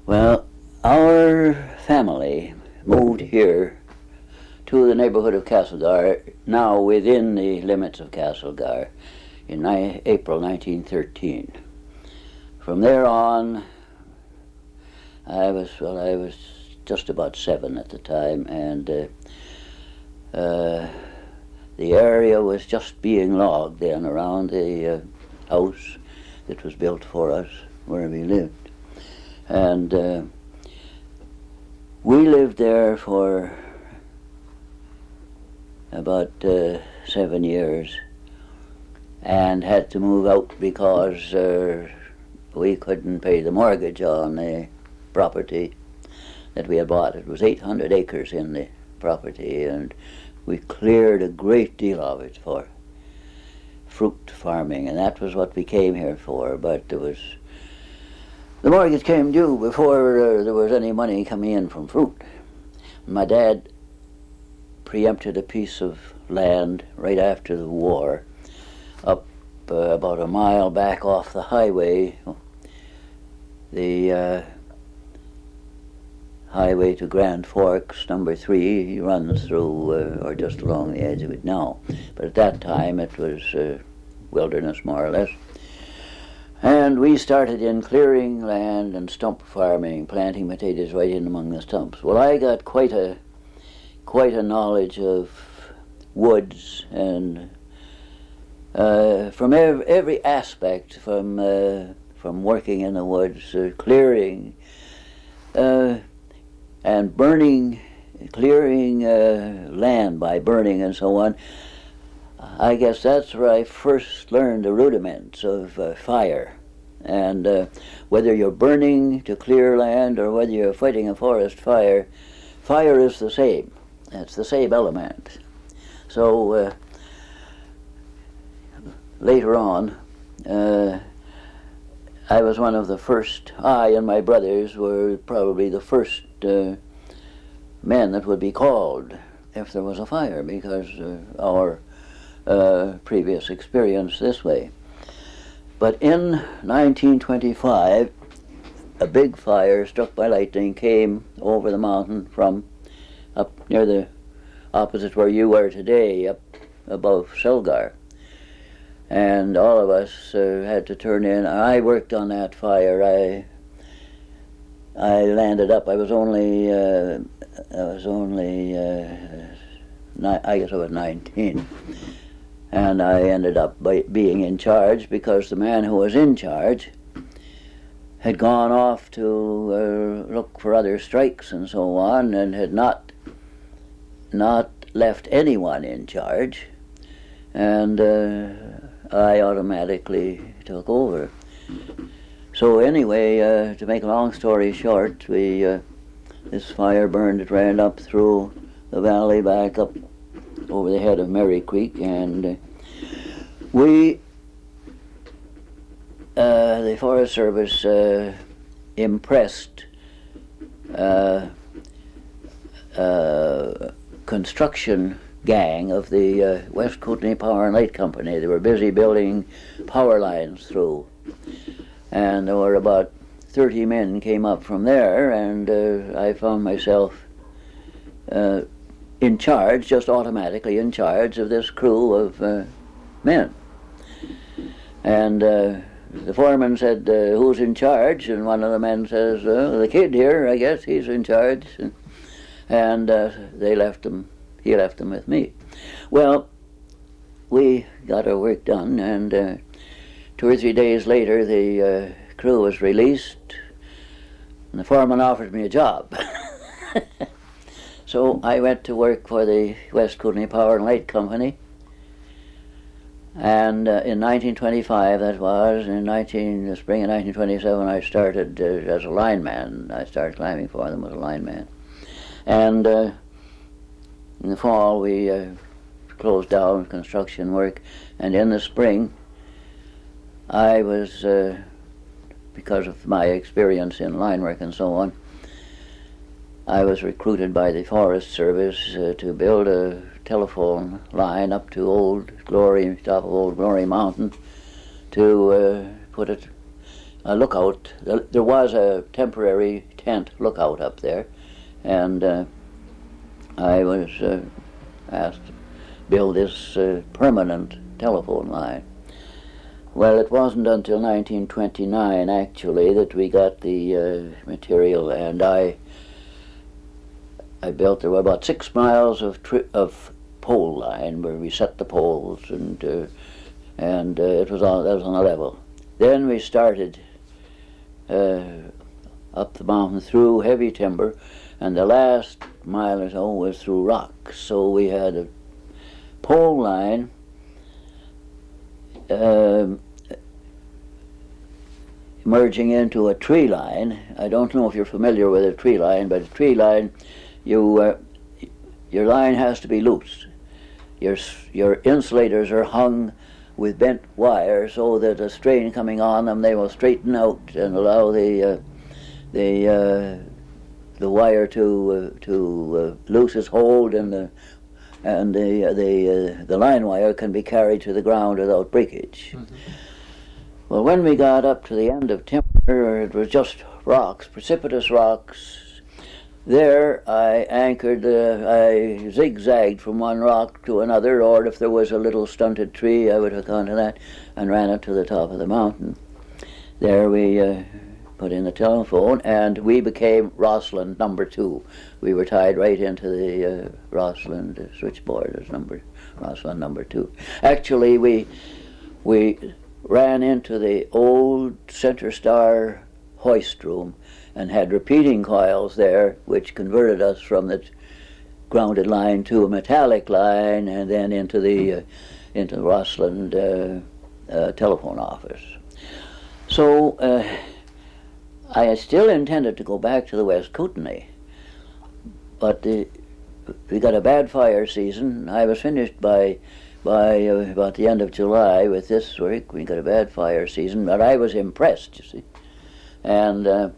Well, our family moved here to the neighbourhood of Castlegar, now within the limits of Castlegar, in April 1913. From there on, I was just about 7 at the time, and the area was just being logged then around the house that was built for us where we lived. And we lived there for about 7 years and had to move out because we couldn't pay the mortgage on the property that we had bought. It was 800 acres in the property, and we cleared a great deal of it for fruit farming, and that was what we came here for. But the mortgage came due before there was any money coming in from fruit. My dad preempted a piece of land right after the war up about a mile back off the highway, the highway to Grand Forks, number 3, runs through, or just along the edge of it now. But at that time it was wilderness, more or less. And we started in clearing land and stump farming, planting potatoes right in among the stumps. Well, I got quite a knowledge of woods, and from every aspect, from working in the woods, clearing, and burning, clearing land by burning and so on. I guess that's where I first learned the rudiments of fire. And whether you're burning to clear land or whether you're fighting a forest fire, fire is the same. It's the same element. So later on, I was one of the first, I and my brothers were probably the first men that would be called if there was a fire, because our previous experience this way. But in 1925, a big fire struck by lightning came over the mountain from up near the opposite where you are today, up above Castlegar. And all of us had to turn in. I worked on that fire. I landed up. I guess I was 19. And I ended up being in charge because the man who was in charge had gone off to look for other strikes and so on, and had not left anyone in charge, and I automatically took over. So anyway, to make a long story short, this fire burned. It ran up through the valley, back up over the head of Merry Creek, and the Forest Service impressed construction gang of the West Kootenay Power and Light Company. They were busy building power lines through, and there were about 30 men came up from there, and I found myself in charge, just automatically in charge of this crew of men. And the foreman said, who's in charge? And one of the men says, the kid here, I guess, he's in charge. And they left him, he left him with me. Well, we got our work done, and 2 or 3 days later the crew was released, and the foreman offered me a job. So I went to work for the West Kootenay Power and Light Company, and in 1925 that was, in the spring of 1927 I started as a lineman. I started climbing for them as a lineman. And in the fall we closed down construction work, and in the spring I was, because of my experience in line work and so on, I was recruited by the Forest Service to build a telephone line up to Old Glory, top of Old Glory Mountain, to put it a lookout. There was a temporary tent lookout up there, and I was asked to build this permanent telephone line. Well, it wasn't until 1929 actually that we got the material, and I built, there were about 6 miles of pole line where we set the poles, and it was on, that was on a level. Then we started up the mountain through heavy timber, and the last mile or so was through rock. So we had a pole line merging into a tree line. I don't know if you're familiar with a tree line, but a tree line, your line has to be loose. Your insulators are hung with bent wire so that a strain coming on them, they will straighten out and allow the wire to loose its hold, and the line wire can be carried to the ground without breakage. Mm-hmm. Well, when we got up to the end of timber, it was just rocks, precipitous rocks. There I anchored, I zigzagged from one rock to another, or if there was a little stunted tree, I would have gone to that and ran it to the top of the mountain. There we put in the telephone, and we became Rossland number 2. We were tied right into the Rossland switchboard as Rossland number 2. Actually, we ran into the old Center Star hoist room and had repeating coils there, which converted us from the grounded line to a metallic line, and then into the Rossland telephone office. So I still intended to go back to the West Kootenay, but we got a bad fire season. I was finished by about the end of July with this work. We got a bad fire season, but I was impressed, you see. And the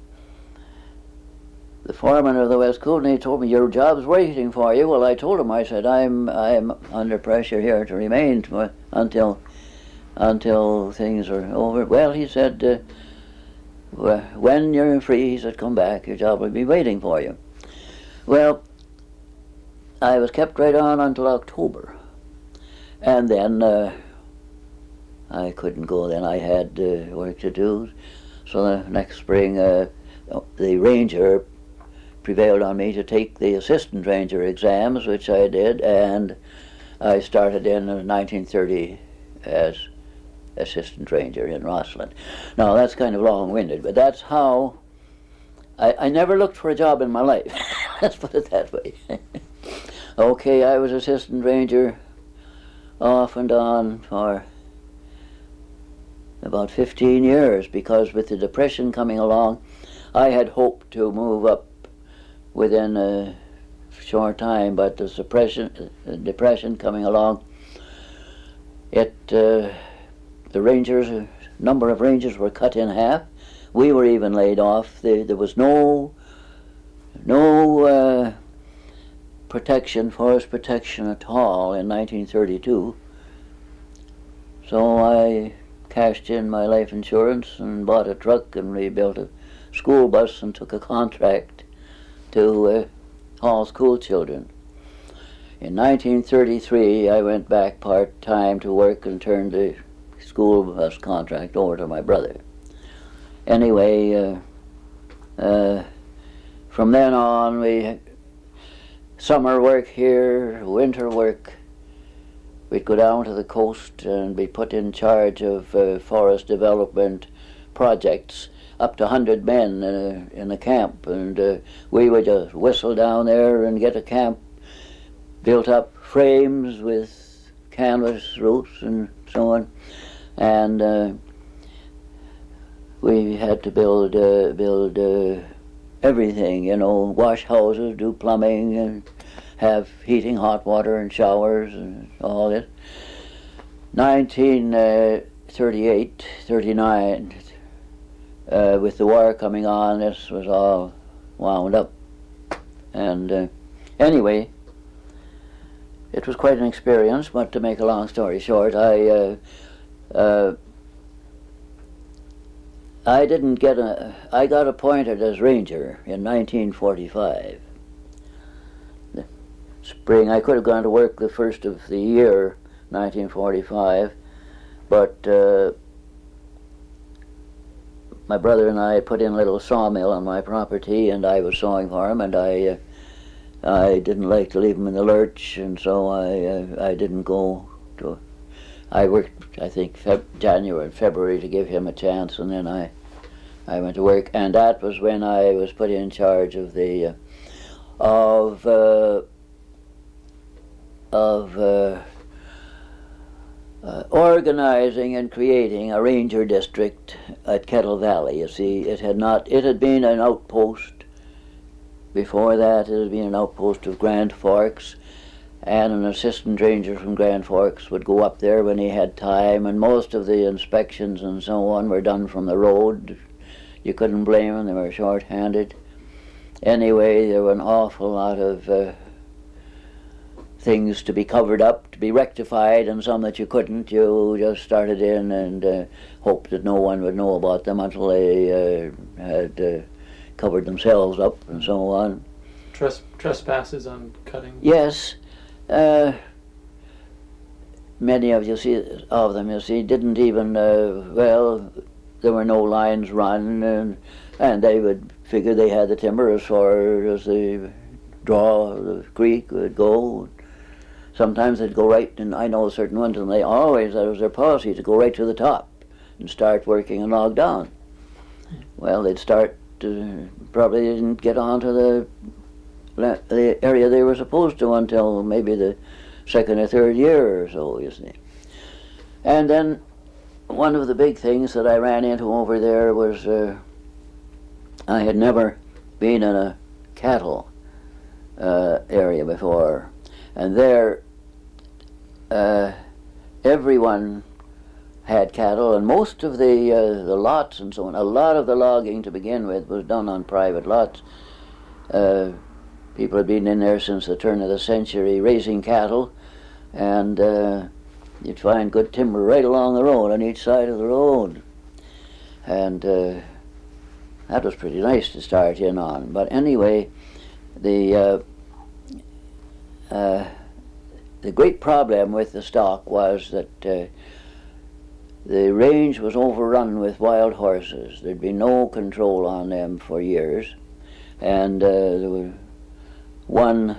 foreman of the West Kootenay told me, your job's waiting for you. Well, I told him, I said, I'm under pressure here to remain until things are over. Well, he said, when you're free, he said, come back, your job will be waiting for you. Well, I was kept right on until October. And then I couldn't go then. I had work to do. So the next spring, the ranger prevailed on me to take the assistant ranger exams, which I did, and I started in 1930 as assistant ranger in Rossland. Now, that's kind of long-winded, but that's how I never looked for a job in my life. Let's put it that way. Okay, I was assistant ranger off and on for about 15 years, because with the Depression coming along, I had hoped to move up within a short time, but the Depression coming along, the number of rangers were cut in half. We were even laid off. There was no forest protection at all in 1932. So I cashed in my life insurance and bought a truck and rebuilt a school bus and took a contract to haul school children. In 1933, I went back part-time to work and turned the school bus contract over to my brother. Anyway, from then on, we summer work here, winter work. We'd go down to the coast and be put in charge of forest development projects, up to 100 men in a camp, and we would just whistle down there and get a camp built up, frames with canvas roofs and so on, and we had to build everything, you know, wash houses, do plumbing, and have heating, hot water, and showers, and all this. 1938, 39, with the war coming on, this was all wound up. And anyway, it was quite an experience, but to make a long story short, I I didn't get I got appointed as ranger in 1945. The spring, I could have gone to work the first of the year, 1945, but my brother and I put in a little sawmill on my property, and I was sawing for him, and I didn't like to leave him in the lurch, and so I didn't go to. I worked, I think, January and February to give him a chance, and then I went to work, and that was when I was put in charge of the organizing and creating a ranger district at Kettle Valley. You see, it had been an outpost. Before that, it had been an outpost of Grand Forks, and an assistant ranger from Grand Forks would go up there when he had time, and most of the inspections and so on were done from the road. You couldn't blame them, they were short-handed. Anyway, there were an awful lot of things to be covered up, to be rectified, and some that you couldn't. You just started in and hoped that no one would know about them until they had covered themselves up and so on. Trespasses on cutting? Yes. Many of them, you see, didn't even, there were no lines run, and they would figure they had the timber as far as the draw of the creek would go. Sometimes they'd go right, and I know certain ones, and they always, that was their policy, to go right to the top and start working and log down. Well, they'd start, probably didn't get onto the area they were supposed to until maybe the second or third year or so, you see. And then one of the big things that I ran into over there was I had never been in a cattle area before, and there everyone had cattle, and most of the lots and so on, a lot of the logging to begin with was done on private lots. People had been in there since the turn of the century raising cattle, and you'd find good timber right along the road, on each side of the road. And that was pretty nice to start in on. But anyway, the great problem with the stock was that the range was overrun with wild horses. There'd been no control on them for years, and there was one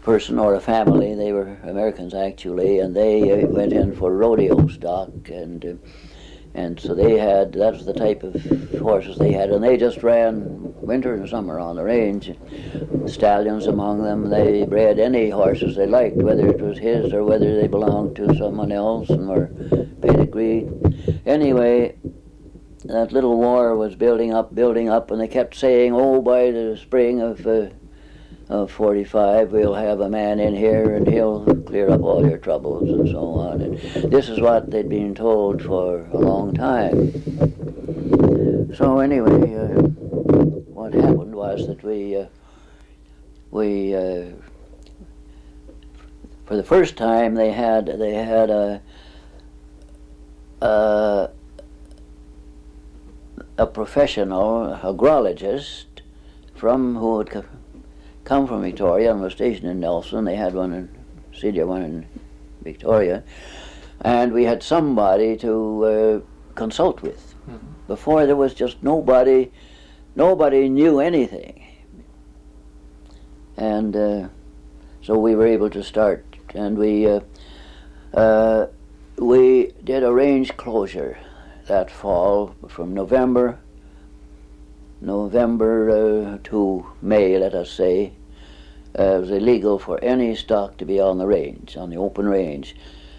person or a family, they were Americans actually, and they went in for rodeo stock, and so they had, that was the type of horses they had, and they just ran winter and summer on the range. Stallions among them, they bred any horses they liked, whether it was his or whether they belonged to someone else and were pedigreed. Anyway, that little war was building up, and they kept saying, oh, by the spring of 45, we'll have a man in here and he'll clear up all your troubles and so on. And this is what they'd been told for a long time. So anyway, what happened was that we for the first time they had a professional agrologist who had come from Victoria and was stationed in Nelson. They had one in Celia, one in Victoria, and we had somebody to consult with. Mm-hmm. Before there was just nobody knew anything, and so we were able to start, and we did a range closure that fall from November to May, let us say. It was illegal for any stock to be on the range, on the open range.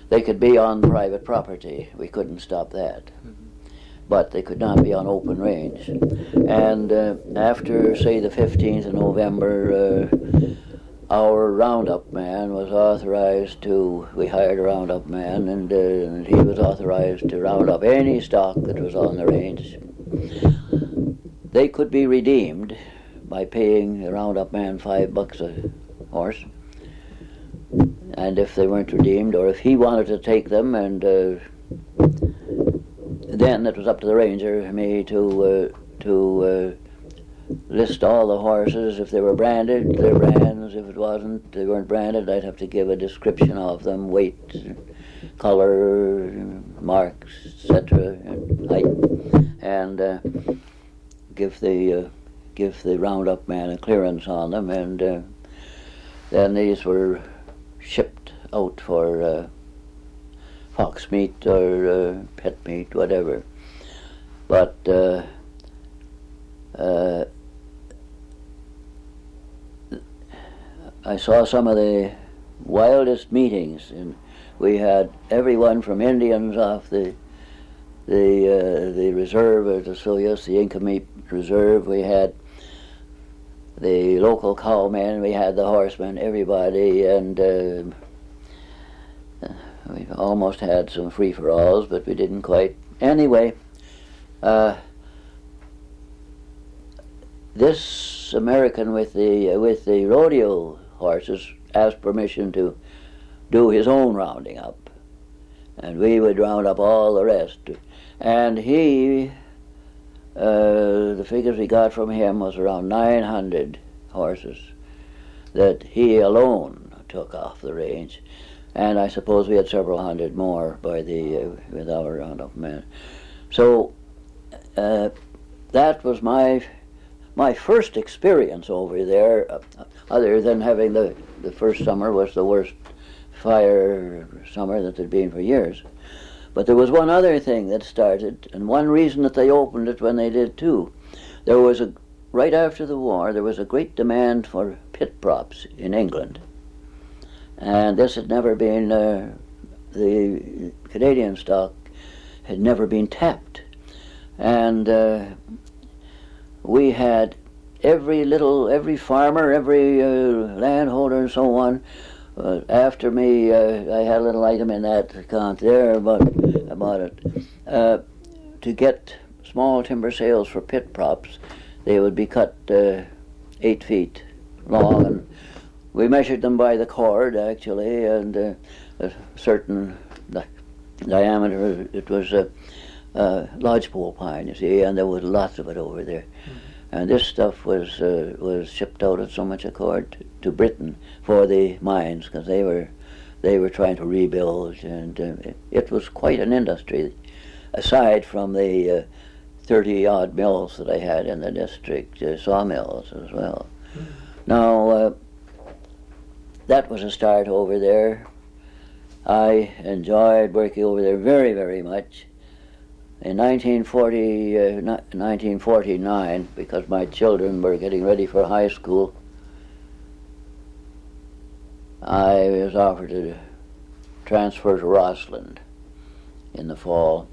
They could be on private property. We couldn't stop that. Mm-hmm. But they could not be on open range. And after, say, the 15th of November, our roundup man was authorized to, we hired a roundup man, and he was authorized to round up any stock that was on the range. They could be redeemed by paying the roundup man $5 a horse. and if they weren't redeemed, or if he wanted to take them, and then it was up to the ranger, me, to list all the horses. If they were branded, their brands. If it wasn't, they weren't branded, I'd have to give a description of them, weight, color, marks, etc., and height, and give the roundup man a clearance on them, and then these were shipped out for fox meat or pet meat, whatever. But I saw some of the wildest meetings, and we had everyone from Indians off the reserve, or the Soyuz, the Inca Reserve. We had the local cowmen, we had the horsemen, everybody, and we almost had some free-for-alls, but we didn't quite. Anyway, this American with the rodeo horses asked permission to do his own rounding up, and we would round up all the rest. And he, the figures we got from him was around 900 horses that he alone took off the range, and I suppose we had several hundred more by with our roundup men. So that was my first experience over there, other than having the first summer was the worst fire summer that there'd been for years. But there was one other thing that started, and one reason that they opened it when they did too. There was right after the war, there was a great demand for pit props in England. And this had never been, the Canadian stock had never been tapped. And we had every farmer, every landholder and so on. After me, I had a little item in that account there about it. To get small timber sails for pit props, they would be cut 8 feet long, and we measured them by the cord, actually, and a certain diameter. It was lodgepole pine, you see, and there was lots of it over there. And this stuff was shipped out at so much a cord to Britain for the mines, because they were trying to rebuild, and it was quite an industry, aside from the 30-odd mills that I had in the district, sawmills as well. Now, that was a start over there. I enjoyed working over there very, very much. In 1949, because my children were getting ready for high school, I was offered to transfer to Rossland in the fall.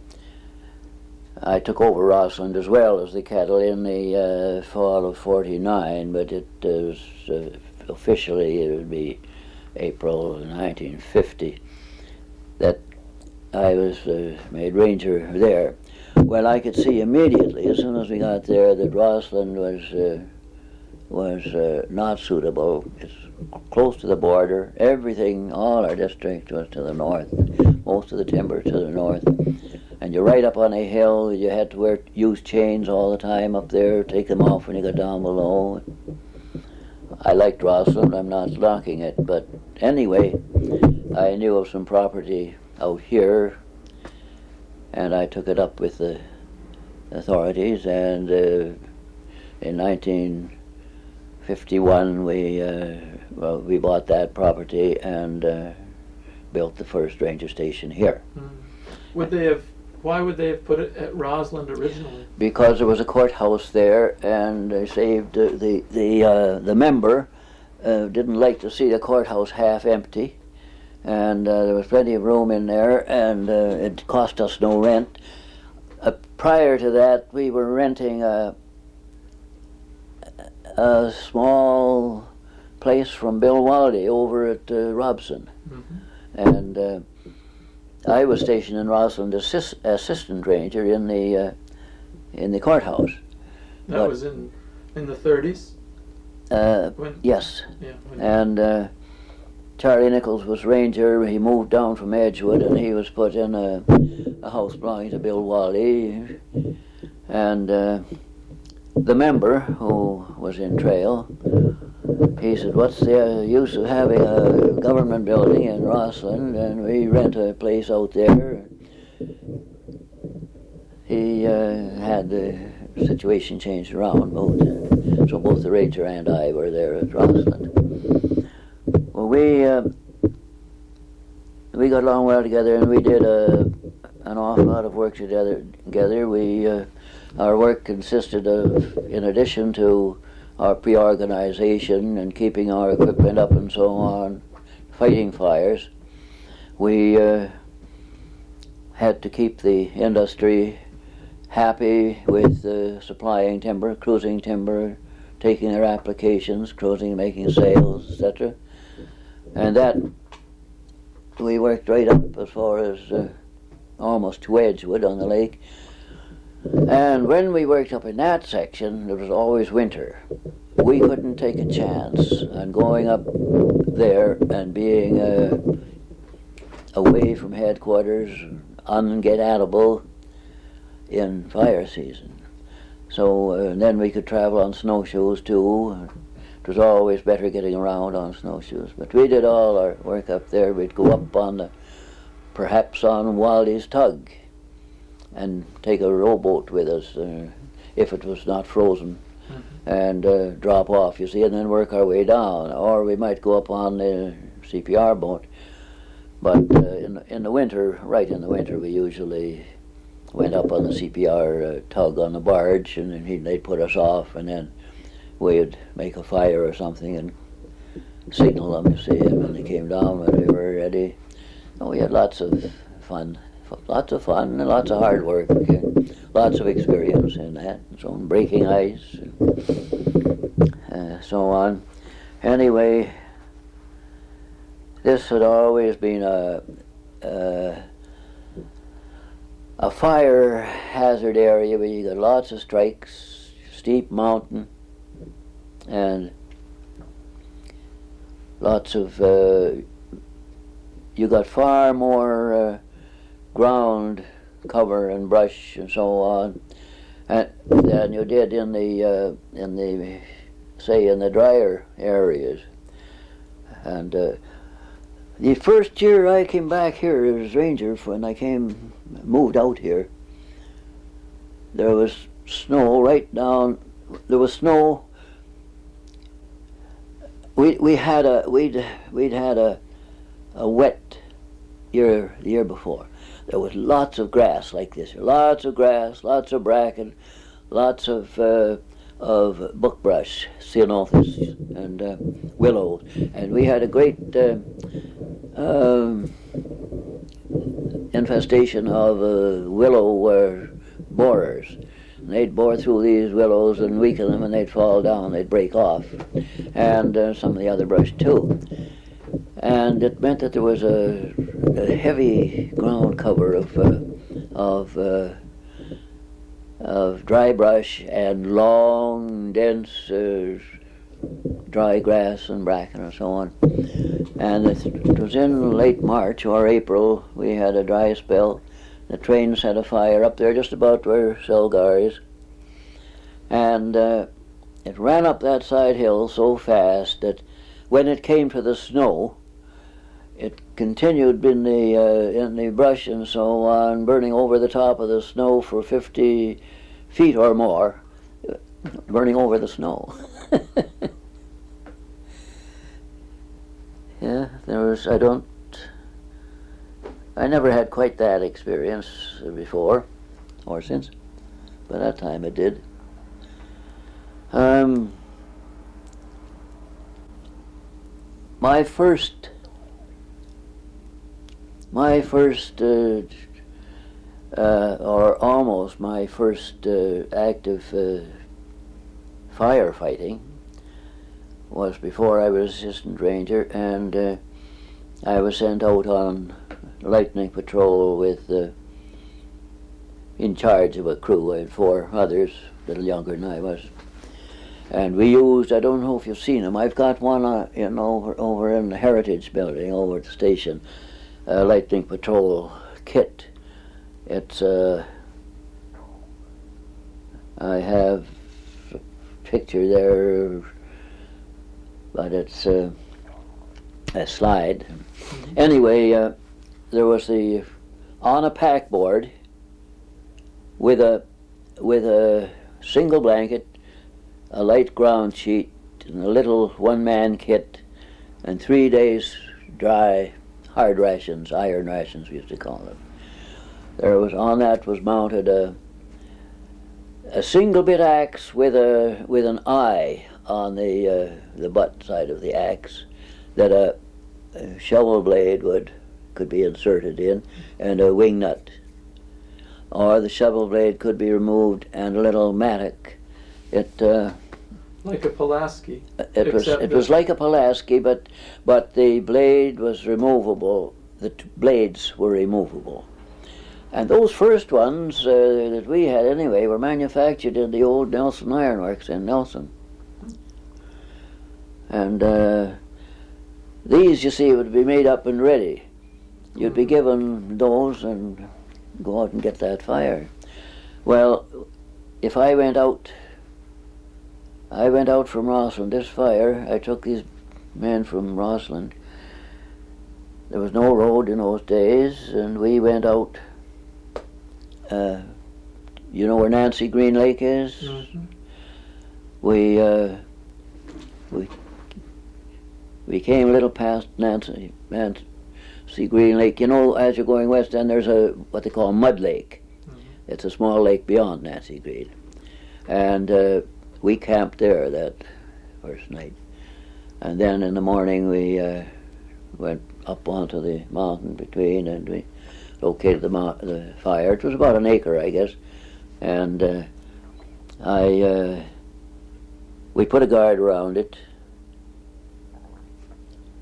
I took over Rossland as well as the cattle in the fall of '49, but it was officially, it would be April 1950 that I was made ranger there. Well, I could see immediately, as soon as we got there, that Rossland was not suitable. It's close to the border. Everything, all our district was to the north. Most of the timber to the north. And you're right up on a hill. You had to use chains all the time up there, take them off when you got down below. I liked Rossland, I'm not knocking it, but anyway, I knew of some property out here, and I took it up with the authorities, and in 1951 we bought that property and built the first ranger station here. Why would they have put it at Rossland originally? Because there was a courthouse there, and they saved the member didn't like to see the courthouse half empty, and there was plenty of room in there, and it cost us no rent. Prior to that, we were renting a small place from Bill Waldy over at Robson, and I was stationed in Rossland as assistant ranger in the courthouse. That was in the 30s? Yes. Yeah, and Charlie Nichols was ranger. He moved down from Edgewood, and he was put in a house belonging to Bill Wally. And the member, who was in Trail, he said, "What's the use of having a government building in Rossland, and we rent a place out there?" He had the situation changed around, so both the ranger and I were there at Rossland. Well, we got along well together, and we did an awful lot of work together. Our work consisted of, in addition to our pre-organization and keeping our equipment up and so on, fighting fires, we had to keep the industry happy with supplying timber, cruising timber, taking their applications, cruising, making sales, etc. And that we worked right up as far as almost to Edgewood on the lake. And when we worked up in that section, it was always winter. We couldn't take a chance on going up there and being away from headquarters, unget-atable in fire season. So then we could travel on snowshoes too. It was always better getting around on snowshoes. But we did all our work up there. We'd go up on perhaps on Waldy's tug, and take a rowboat with us if it was not frozen, and drop off, you see, and then work our way down. Or we might go up on the CPR boat. But in the winter, right in the winter, we usually went up on the CPR tug on the barge, and then they'd put us off, and then we'd make a fire or something and signal them, you see, and when they came down, when we were ready. Oh, we had lots of fun and lots of hard work, and lots of experience in that, and so on, breaking ice, and so on. Anyway, this had always been a fire hazard area where you got lots of strikes, steep mountain, and lots of, you got far more ground cover and brush and so on than you did in the drier areas. And the first year I came back here as ranger, when I moved out here, there was snow right down. There was snow. We'd had a wet year the year before. There was lots of grass like this. Lots of grass, lots of bracken, lots of buckbrush, ceanothus, and willow, and we had a great infestation of willow borers. And they'd bore through these willows and weaken them, and they'd fall down, they'd break off, and some of the other brush too. And it meant that there was a heavy ground cover of dry brush and long, dense dry grass and bracken and so on. And it was in late March or April. We had a dry spell. The trains had a fire up there just about where Castlegar is. And it ran up that side hill so fast that when it came to the snow, it continued in the brush and so on, burning over the top of the snow for 50 feet or more, burning over the snow. Yeah, I never had quite that experience before or since, but that time it did. My first or almost my first active firefighting was before I was assistant ranger, and I was sent out on lightning patrol with in charge of a crew. I had 4 others, a little younger than I was, And we used, I don't know if you've seen them, I've got one over in the Heritage Building, over at the station, Lightning Patrol kit. It's, I have a picture there, but it's a slide. Anyway, there was on a pack board with a single blanket, a light ground sheet, and a little one-man kit, and 3 days dry hard rations, iron rations we used to call them. On that was mounted a single bit axe with an eye on the butt side of the axe that a shovel blade could be inserted in, and a wing nut. Or the shovel blade could be removed, and a little mattock. Like a Pulaski. It was like a Pulaski, but the blade was removable. The blades were removable. And those first ones that we had anyway were manufactured in the old Nelson Ironworks in Nelson. And these, you see, would be made up and ready. You'd be given those and go out and get that fire. Well, if I went out from Rossland, this fire, I took these men from Rossland. There was no road in those days, and we went out. You know where Nancy Green Lake is? Mm-hmm. We came a little past Nancy Green Lake. You know, as you're going west, then there's what they call Mud Lake. Mm-hmm. It's a small lake beyond Nancy Green, and we camped there that first night. And then in the morning we went up onto the mountain between, and we located the fire. It was about an acre, I guess, and we put a guard around it,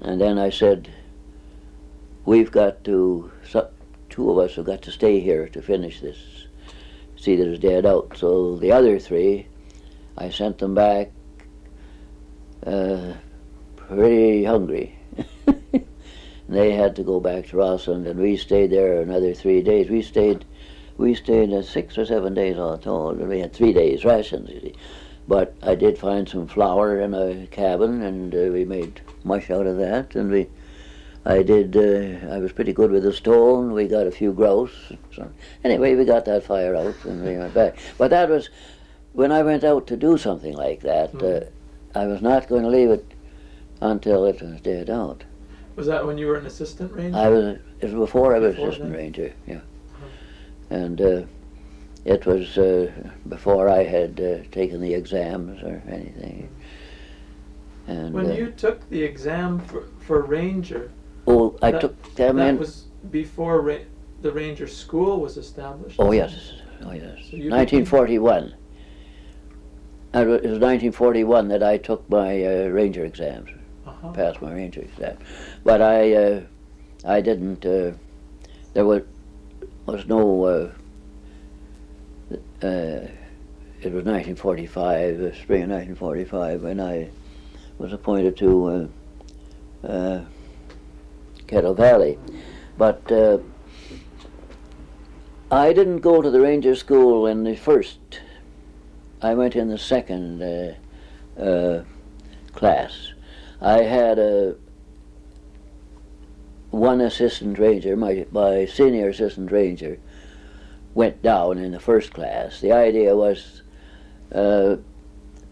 and then I said, two of us have got to stay here to finish this, see that it's dead out. So the other three, I sent them back pretty hungry. They had to go back to Rossland, and we stayed there another 3 days. We stayed 6 or 7 days all told, and we had 3 days rations, you see. But I did find some flour in a cabin, and we made mush out of that, and I was pretty good with the stone. We got a few grouse. So anyway, we got that fire out, and we went back. But that was, when I went out to do something like that, I was not going to leave it until it was dead out. Was that when you were an assistant ranger? It was before I was assistant ranger, yeah. And it was before I had taken the exams or anything. And when you took the exam for ranger, I took them in. That was before the ranger school was established. Oh yes. So 1941. It was 1941 that I took my ranger exams. Passed my ranger exam, but I didn't. There was no. It was 1945, the spring of 1945, when I was appointed to Kettle Valley, but I didn't go to the ranger school in the first. I went in the second class. I had one assistant ranger, my senior assistant ranger, went down in the first class. The idea was to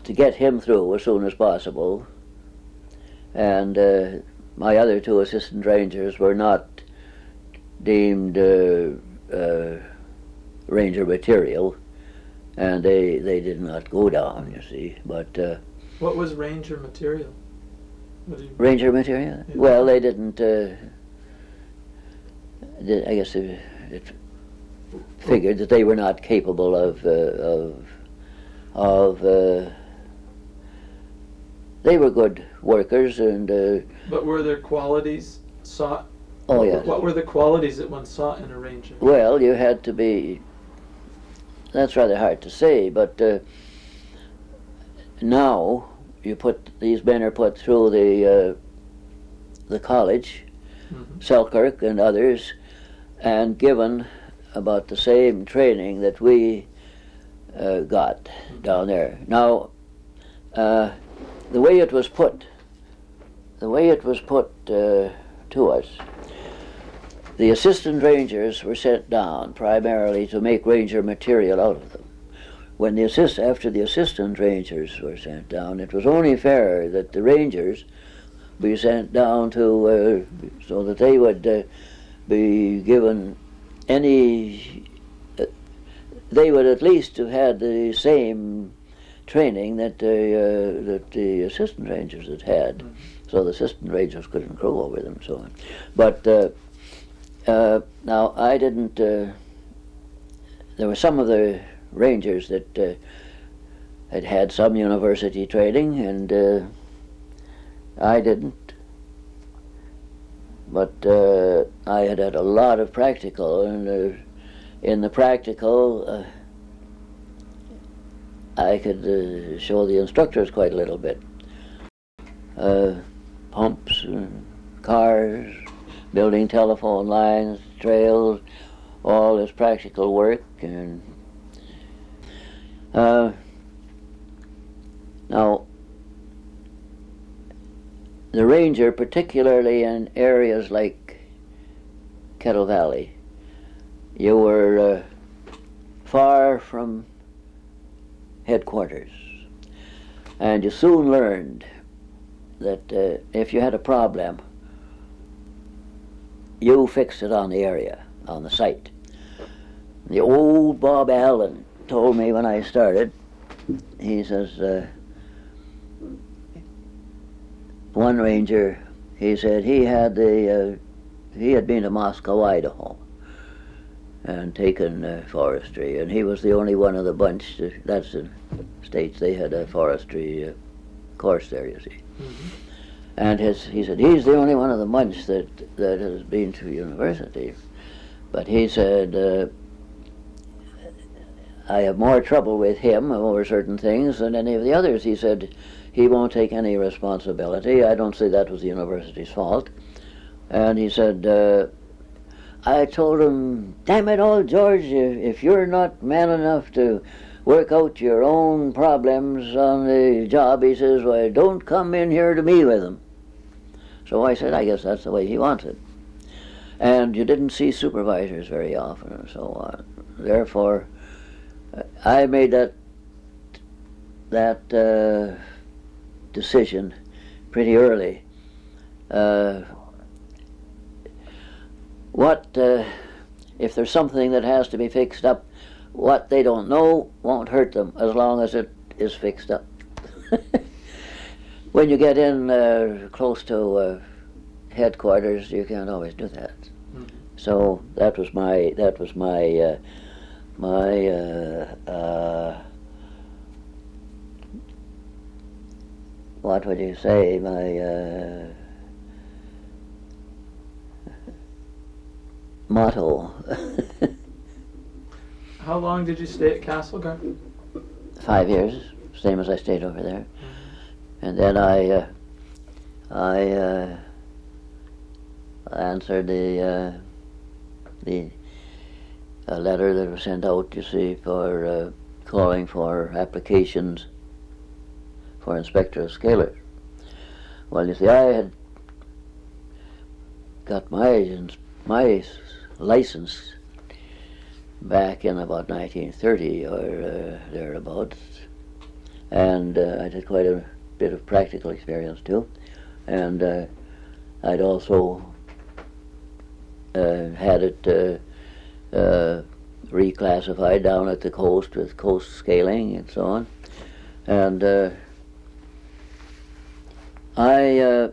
get him through as soon as possible, and my other two assistant rangers were not deemed ranger material, and they did not go down, you see. But what was ranger material? Ranger material? Yeah. Well, they didn't. I guess it figured that they were not capable of. They were good workers, and. But were there qualities sought? Oh yes. What were the qualities that one sought in a ranger? Well, you had to be. That's rather hard to say, but now these men are put through the college, Selkirk and others, and given about the same training that we got down there. Now, the way it was put to us, the assistant rangers were sent down primarily to make ranger material out of them. When after the assistant rangers were sent down, it was only fair that the rangers be sent down to so that they would be given any. They would at least have had the same training that the assistant rangers had had, so the assistant rangers couldn't crow over them and so on. But now I didn't. There were some of the rangers that had had some university training, and I didn't. But I had a lot of practical, and in the practical, I could show the instructors quite a little bit. Pumps, and cars, building telephone lines, trails, all this practical work. And now, the ranger, particularly in areas like Kettle Valley, you were far from headquarters, and you soon learned that if you had a problem, you fixed it on the area, on the site. The old Bob Allen told me when I started, he says, one ranger, he said he had been to Moscow, Idaho, and taken forestry, and he was the only one of the bunch. That's the states, they had a forestry course there, you see. And he said he's the only one of the bunch that has been to university. But he said, I have more trouble with him over certain things than any of the others. He said he won't take any responsibility. I don't say that was the university's fault. And he said, I told him, damn it all, George, if you're not man enough to work out your own problems on the job, he says, well, don't come in here to me with them. So I said, I guess that's the way he wants it. And you didn't see supervisors very often and so on. Therefore, I made that decision pretty early. If there's something that has to be fixed up, what they don't know won't hurt them as long as it is fixed up. When you get in close to headquarters, you can't always do that. So that was my what would you say, my motto. How long did you stay at Castlegar? 5 years, same as I stayed over there. And then I answered a letter that was sent out, you see, for calling for applications for inspector of scalers. Well, you see, I had got my license back in about 1930 or thereabouts, and I did quite a bit of practical experience too, and I'd also had it reclassified down at the coast with coast scaling and so on, and I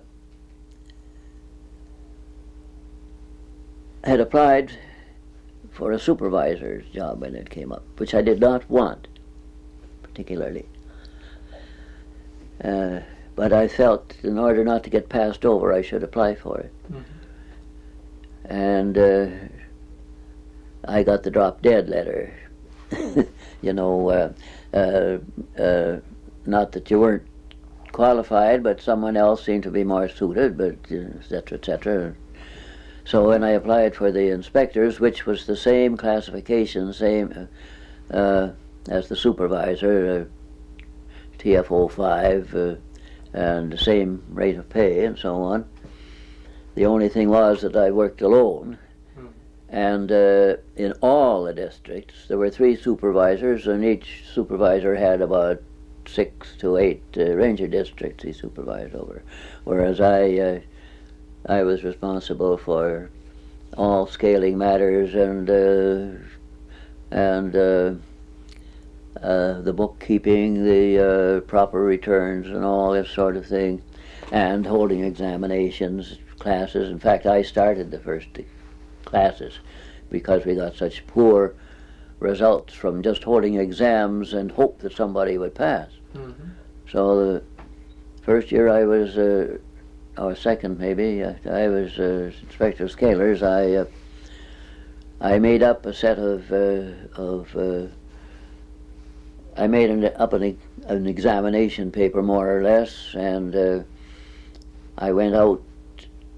had applied for a supervisor's job when it came up, which I did not want particularly. But I felt in order not to get passed over, I should apply for it. And I got the drop dead letter. You know, not that you weren't qualified, but someone else seemed to be more suited, but et cetera, et cetera. So when I applied for the inspectors, which was the same classification, same as the supervisor, TF05, and the same rate of pay and so on. The only thing was that I worked alone. And in all the districts, there were 3 supervisors, and each supervisor had about 6 to 8 ranger districts he supervised over. Whereas I was responsible for all scaling matters and the bookkeeping, the proper returns, and all this sort of thing, and holding examinations, classes. In fact, I started the first classes because we got such poor results from just holding exams and hope that somebody would pass. Mm-hmm. So the first year I was, or second maybe, I was inspector of scalers. I made up a set I made up an examination paper more or less, and I went out.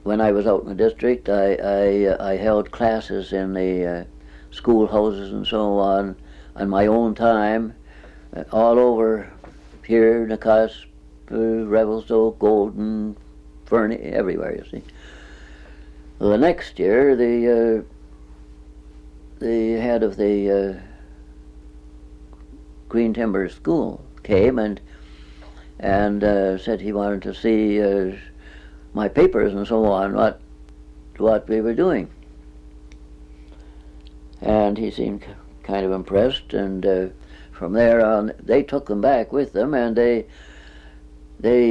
When I was out in the district, I held classes in the schoolhouses and so on my own time, all over here, Nakas, Revelstoke, Golden, Fernie, everywhere, you see. Well, the next year, the head of the Green Timber School came and said he wanted to see my papers and so on, what we were doing. And he seemed kind of impressed, and from there on, they took them back with them, and they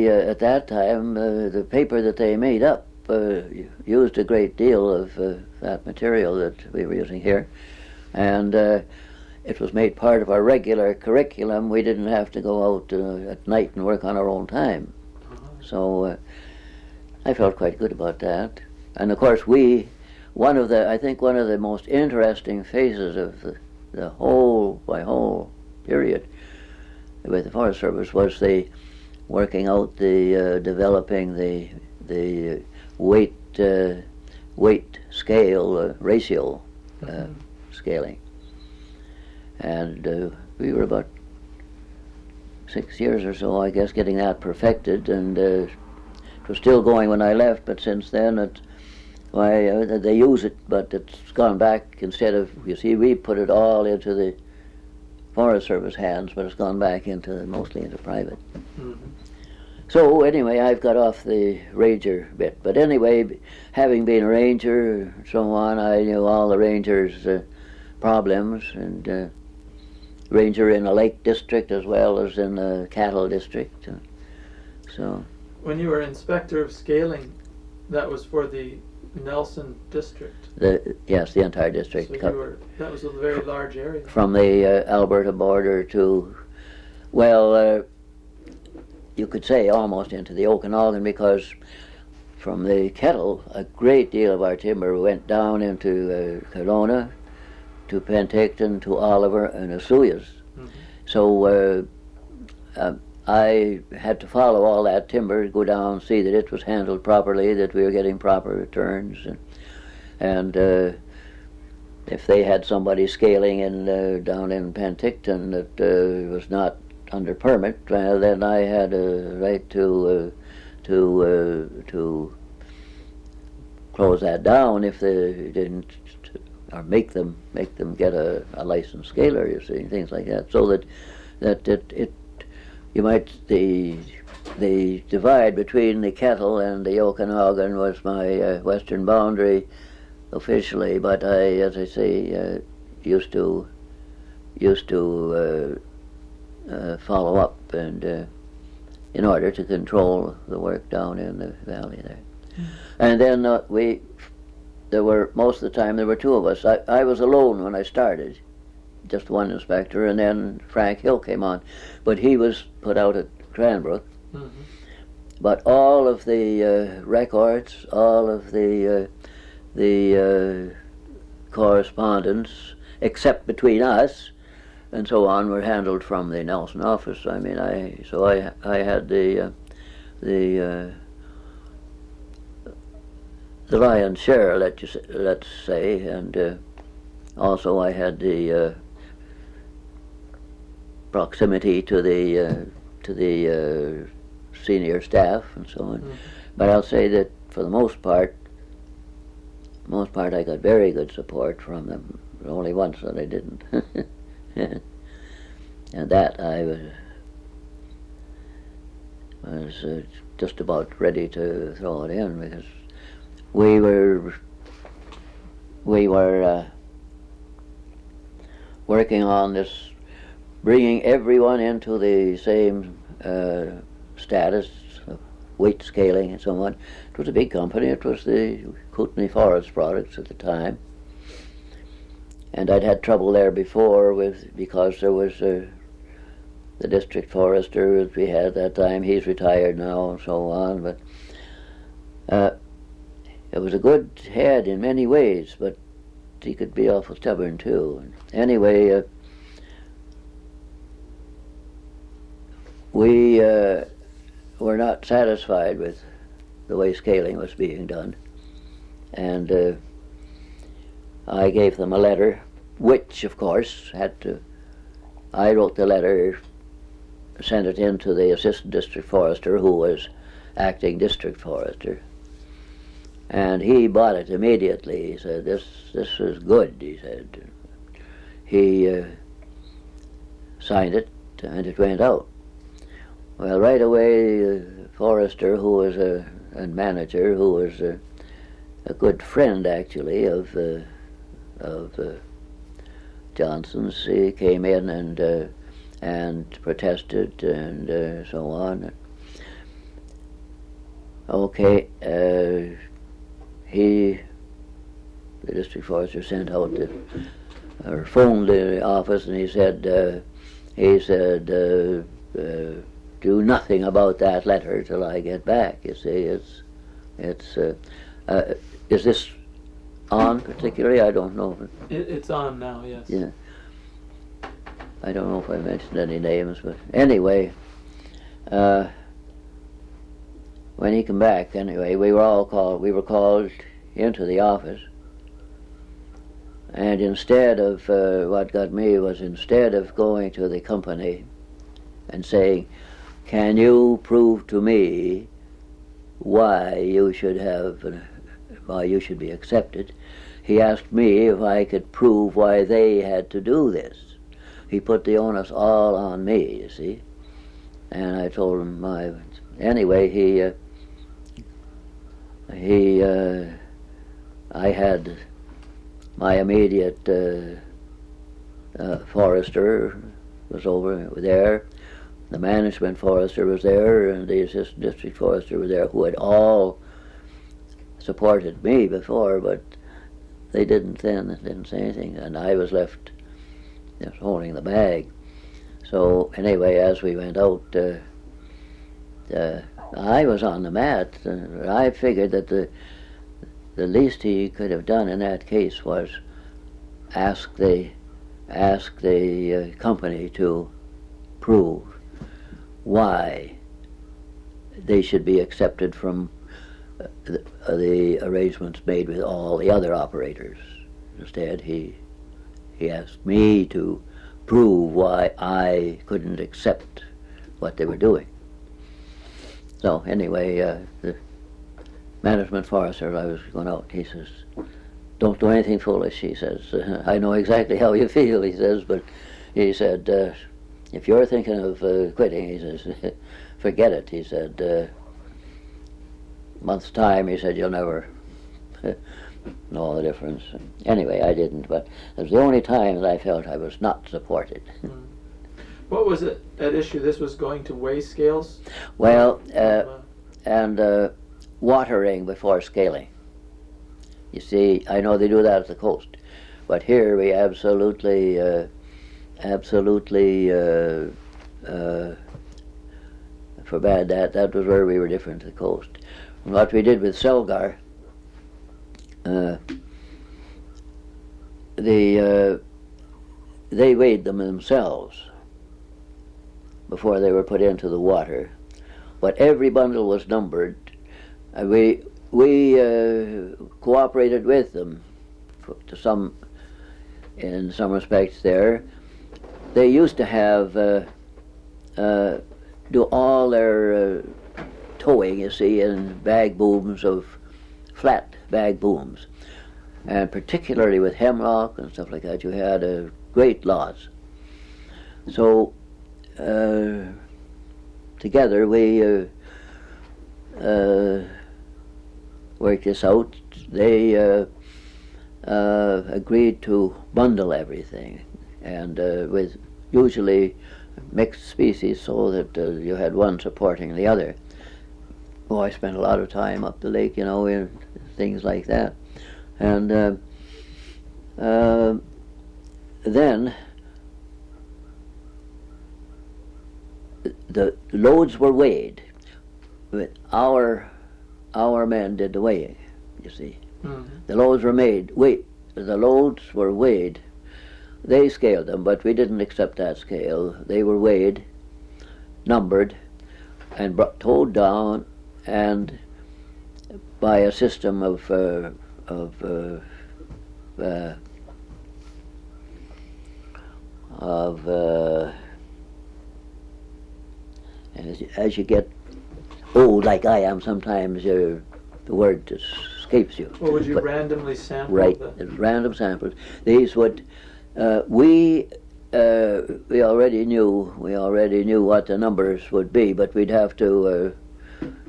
at that time, the paper that they made up used a great deal of that material that we were using here, and it was made part of our regular curriculum. We didn't have to go out at night and work on our own time. So I felt quite good about that. And of course I think one of the most interesting phases of my whole period with the Forest Service was the working out developing the weight scale ratio scaling. And we were about 6 years or so, I guess, getting that perfected, and it was still going when I left, but since then they use it, but it's gone back. Instead of, you see, we put it all into the Forest Service hands, but it's gone back mostly into private. Mm-hmm. So anyway, I've got off the ranger bit, but anyway, having been a ranger and so on, I knew all the rangers' problems, and ranger in a lake district as well as in a cattle district. So when you were inspector of scaling, that was for the Nelson district? Yes, the entire district. So that was a very large area. From the Alberta border to, well, you could say almost into the Okanagan, because from the Kettle, a great deal of our timber went down into Kelowna, to Penticton, to Oliver, and Osoyoos. Mm-hmm. So I had to follow all that timber, go down, see that it was handled properly, that we were getting proper returns, and if they had somebody scaling down in Penticton that was not under permit, well, then I had a right to close that down if they didn't, or make them get a licensed scaler, you see, things like that, so that it you might, the divide between the Kettle and the Okanagan was my western boundary officially, but I, as I say, used to follow up and in order to control the work down in the valley there. Mm. And then there were, most of the time there were 2 of us. I was alone when I started, just one inspector, and then Frank Hill came on, but he was put out at Cranbrook. Mm-hmm. But all of the records, all of the correspondence, except between us, and so on were handled from the Nelson office. I mean, I had the lion's share, let's say, and also I had the proximity to the senior staff and so on. Mm-hmm. But I'll say that for the most part, I got very good support from them. Only once that I didn't. And that I was just about ready to throw it in, because we were working on this, bringing everyone into the same status of weight scaling and so on. It was a big company. It was the Kootenay Forest Products at the time. And I'd had trouble there before because there was the district forester that we had at that time. He's retired now and so on. But it was a good head in many ways, but he could be awful stubborn too. Anyway, we were not satisfied with the way scaling was being done, and I gave them a letter, which of course I wrote the letter, sent it in to the assistant district forester, who was acting district forester, and he bought it immediately. He said, this is good, he said. He signed it, and it went out. Well, right away, the forester, who was and manager, who was a good friend actually of Johnson's, he came in and protested and so on. Okay, the district forester sent out or phoned the office, and he said do nothing about that letter till I get back. You see, it's is this on particularly? I don't know. It's on now, yes. Yeah. I don't know if I mentioned any names, but anyway, when he came back, anyway, we were called into the office, and instead of what got me was, instead of going to the company and saying, can you prove to me why you should be accepted, he asked me if I could prove why they had to do this. He put the onus all on me, you see. And I told him anyway, I had my immediate forester was over there. The management forester was there, and the assistant district forester was there, who had all supported me before, but they didn't say anything, and I was left just holding the bag. So anyway, as we went out, I was on the mat. I figured that the least he could have done in that case was ask the company to prove why they should be accepted from the arrangements made with all the other operators. Instead, he asked me to prove why I couldn't accept what they were doing. So anyway, the management forester, I was going out, he says, don't do anything foolish, he says. I know exactly how you feel, he says, but he said, if you're thinking of quitting, he says, forget it, he said. Month's time, he said, you'll never know the difference. Anyway, I didn't, but it was the only time that I felt I was not supported. What was it at issue? This was going to weigh scales? Well, and watering before scaling. You see, I know they do that at the coast, but here we absolutely forbade that. That was where we were different to the coast. And what we did with Castlegar, they weighed them themselves before they were put into the water. But every bundle was numbered. We cooperated with them in some respects there. They used to have do all their towing, you see, in bag booms flat bag booms. And particularly with hemlock and stuff like that, you had great lots. So together we worked this out. They agreed to bundle everything, and with usually mixed species, so that you had one supporting the other. Oh, I spent a lot of time up the lake, you know, in things like that. And then the loads were weighed. Our men did the weighing, you see. Mm-hmm. The loads were the loads were weighed. They scaled them, but we didn't accept that scale. They were weighed, numbered, and towed down, and by a system of as you get old, like I am sometimes, the word just escapes you. Well, would you randomly sample? Right, random samples. These would we already knew what the numbers would be, but we'd have to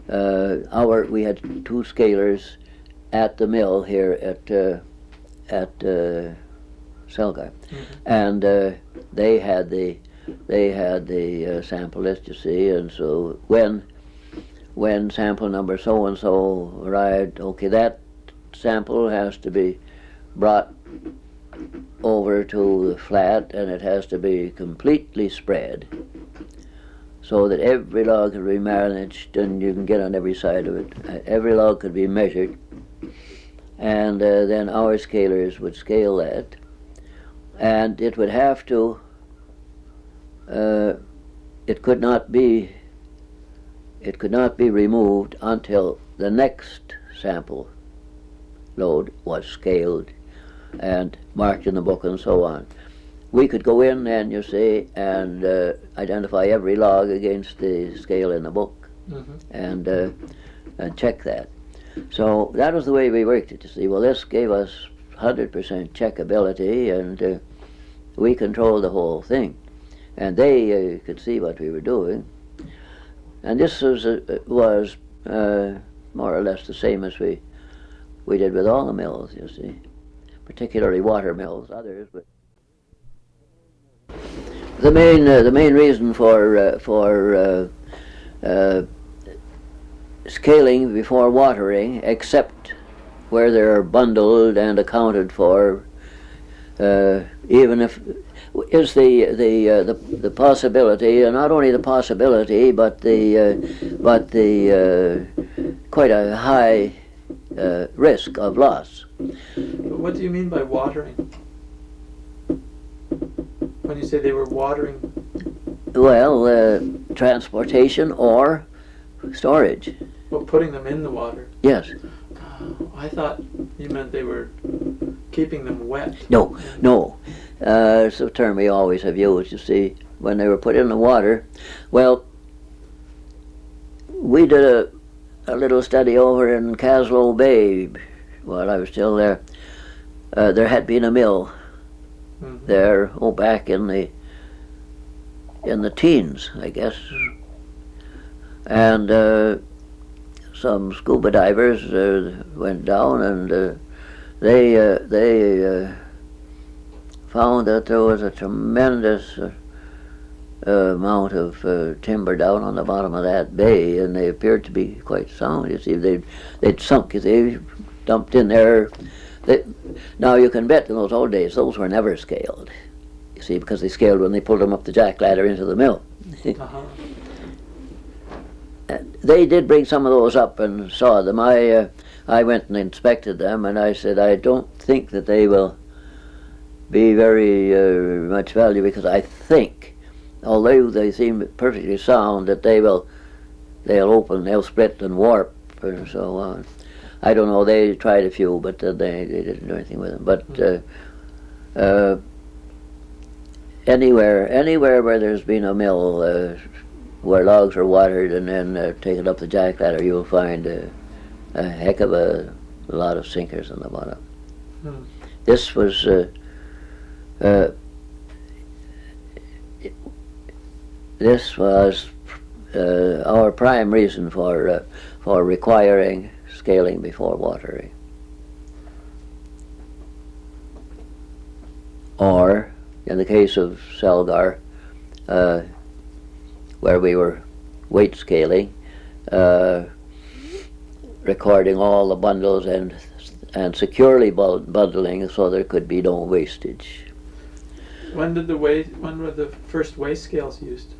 we had two scalers at the mill here at Castlegar, mm-hmm. And they had the sample list, you see, and so when sample number so and so arrived, okay, that sample has to be brought over to the flat, and it has to be completely spread so that every log could be managed, and you can get on every side of it. Every log could be measured, and then our scalers would scale that, and it would have to it could not be removed until the next sample load was scaled and marked in the book and so on. We could go in then, you see, and identify every log against the scale in the book, mm-hmm. and check that. So that was the way we worked it, you see. Well, this gave us 100% checkability, and we controlled the whole thing. And they could see what we were doing. And this was more or less the same as we did with all the mills, you see, particularly water mills, others. But the main reason for scaling before watering, except where they're bundled and accounted for, even if is the possibility, and not only the possibility, but the quite a high risk of loss. But what do you mean by watering? When you say they were watering? Well, transportation or storage. Well, putting them in the water? Yes. I thought you meant they were keeping them wet. No. It's a term we always have used, you see, when they were put in the water. Well, we did a little study over in Castlegar Bay while I was still there. There had been a mill, mm-hmm. there, back in the teens, I guess. And some scuba divers went down, and they found that there was a tremendous amount of timber down on the bottom of that bay, and they appeared to be quite sound. You see, they'd sunk. They dumped in there. Now you can bet in those old days those were never scaled. You see, because they scaled when they pulled them up the jack ladder into the mill. Uh-huh. They did bring some of those up and saw them. I went and inspected them, and I said, I don't think that they will be very much value, because I think, although they seem perfectly sound, that they'll open, they'll split and warp and so on. I don't know. They tried a few, but they didn't do anything with them. But anywhere where there's been a mill where logs are watered and then taken up the jack ladder, you'll find a heck of a lot of sinkers on the bottom. Hmm. This was our prime reason for requiring scaling before watering. Or, in the case of Castlegar, where we were weight scaling, recording all the bundles and securely bundling so there could be no wastage. When were the first weigh scales used?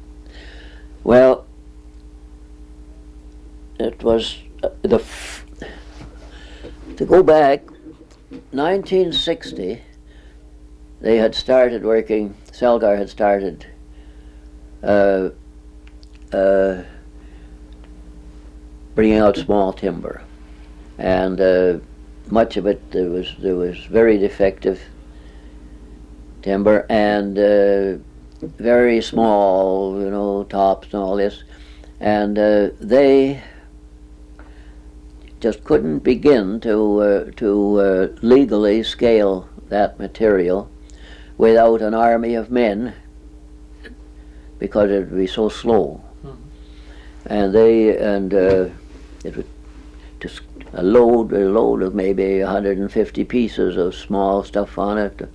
Well, it was to go back, 1960, they had started working, Castlegar had started bringing out small timber, and much of it there was very defective timber, and very small, tops and all this, and they just couldn't begin to legally scale that material without an army of men, because it would be so slow. Mm-hmm. And it would just a load of maybe 150 pieces of small stuff on it,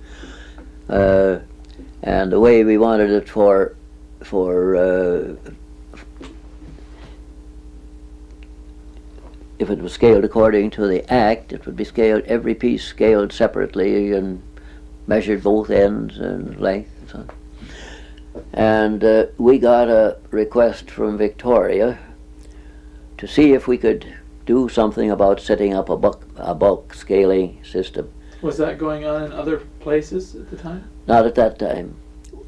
and the way we wanted it for if it was scaled according to the Act, it would be scaled, every piece scaled separately and measured both ends and length and so on. And we got a request from Victoria to see if we could do something about setting up a bulk scaling system. Was that going on in other places at the time? Not at that time.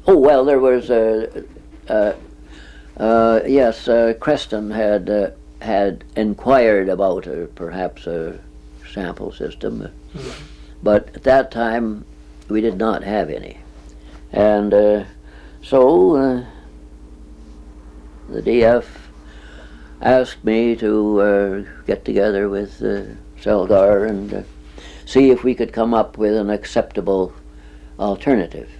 Oh, well, there was yes, Creston had inquired about perhaps a sample system, mm-hmm. But at that time we did not have any, and so the DF asked me to get together with Castlegar and see if we could come up with an acceptable alternative,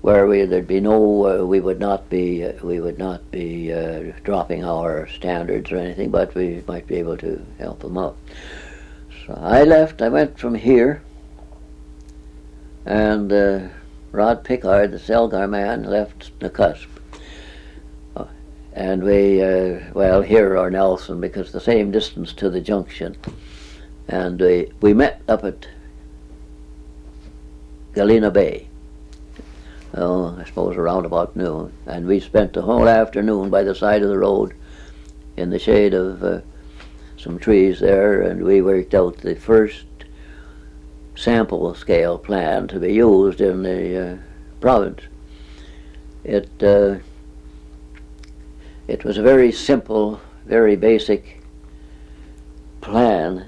where there'd be no, we would not be dropping our standards or anything, but we might be able to help them out. So I went from here, and Rod Pickard, the Castlegar man, left the cusp. And we, here or Nelson, because the same distance to the junction. And we met up at Galena Bay. I suppose around about noon, and we spent the whole afternoon by the side of the road in the shade of some trees there, and we worked out the first sample scale plan to be used in the province. It was a very simple, very basic plan.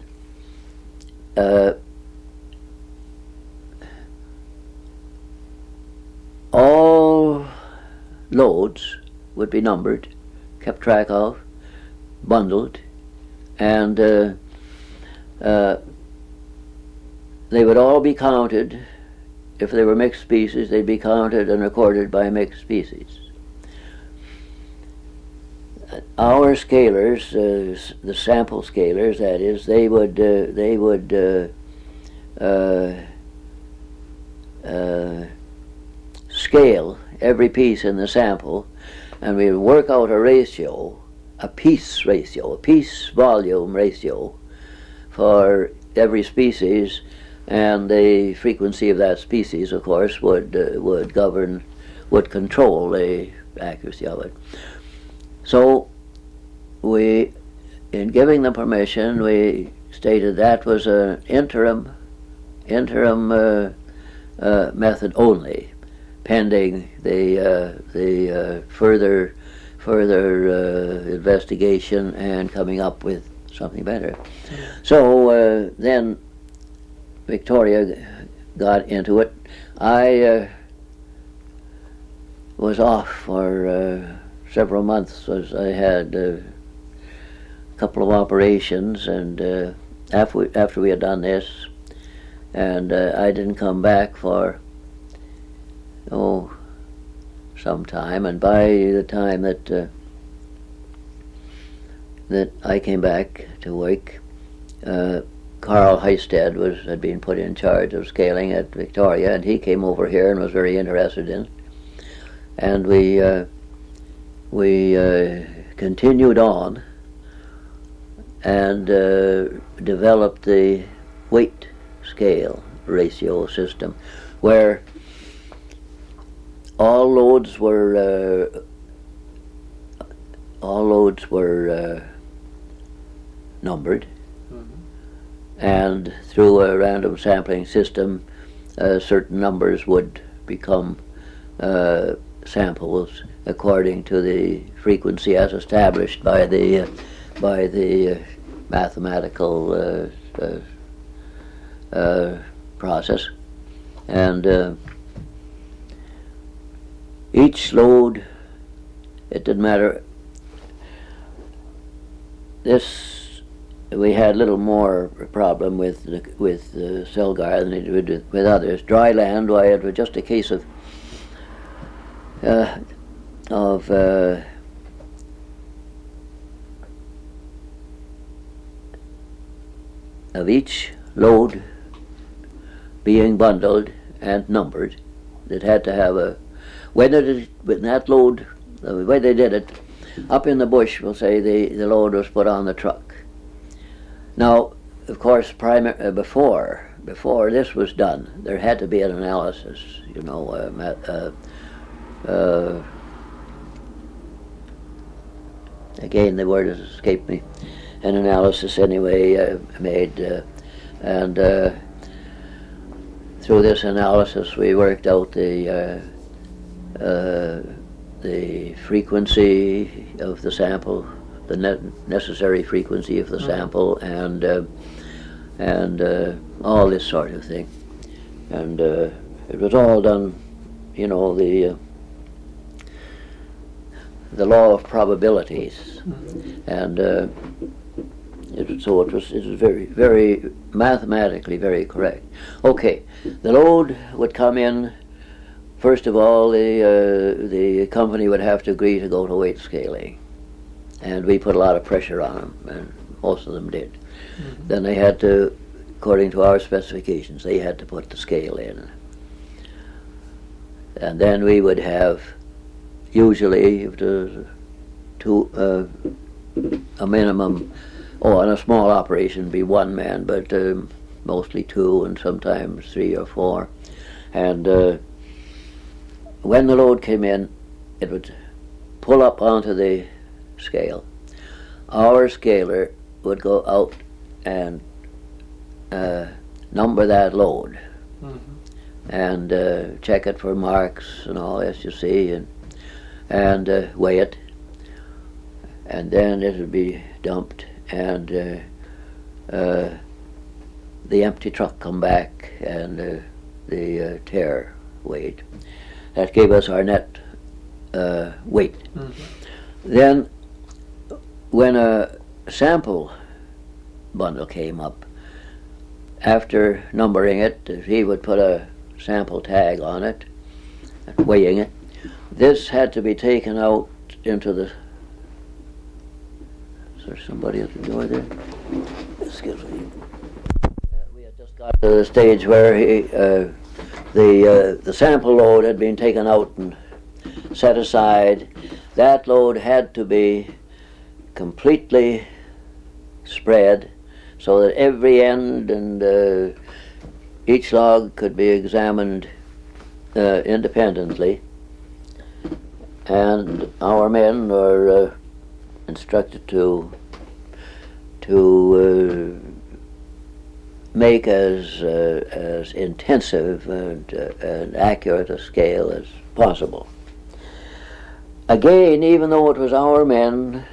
All loads would be numbered, kept track of, bundled, and they would all be counted. If they were mixed species, they'd be counted and recorded by mixed species. Our scalers, the sample scalers, that is, they would scale every piece in the sample, and we would work out a ratio, a piece volume ratio for every species, and the frequency of that species, of course, would control the accuracy of it. So we, in giving them permission, we stated that was an interim method only, pending the further investigation and coming up with something better. So then Victoria got into it. I was off for several months as I had a couple of operations, and after we had done this, and I didn't come back for some time, and by the time that I came back to work, Carl Heisted had been put in charge of scaling at Victoria, and he came over here and was very interested in it. And we continued on and developed the weight scale ratio system, where all loads were numbered, and through a random sampling system, certain numbers would become samples according to the frequency as established by the mathematical process. And each load, it didn't matter. We had a little more problem with Castlegar than it did with others. Dry land, why, it was just a case of each load being bundled and numbered. It had to have when that load, the way they did it, up in the bush, we'll say the load was put on the truck. Now, of course, before this was done, there had to be an analysis, again, the word has escaped me. An analysis, anyway, made, and through this analysis, we worked out the frequency of the sample, the necessary frequency of the sample, and all this sort of thing. And it was all done, the law of probabilities, and it was very, very mathematically very correct. Okay, the load would come in. First of all, the company would have to agree to go to weight scaling, and we put a lot of pressure on them, and most of them did. Mm-hmm. Then they had to, according to our specifications, they had to put the scale in, and then we would have, usually, if there's a minimum, on a small operation, be one man, but mostly two, and sometimes 3 or 4, and when the load came in, it would pull up onto the scale. Our scaler would go out and number that load, and check it for marks and all, as you see, and weigh it, and then it would be dumped, and the empty truck come back, and the tare weighed. That gave us our net weight. Mm-hmm. Then, when a sample bundle came up, after numbering it, he would put a sample tag on it, weighing it. This had to be taken out into the... Is there somebody at the door there? Excuse me. We had just got to the stage where the sample load had been taken out and set aside. That load had to be completely spread so that every end and each log could be examined independently, and our men were instructed to make as intensive and accurate a scale as possible. Again, even though it was our men,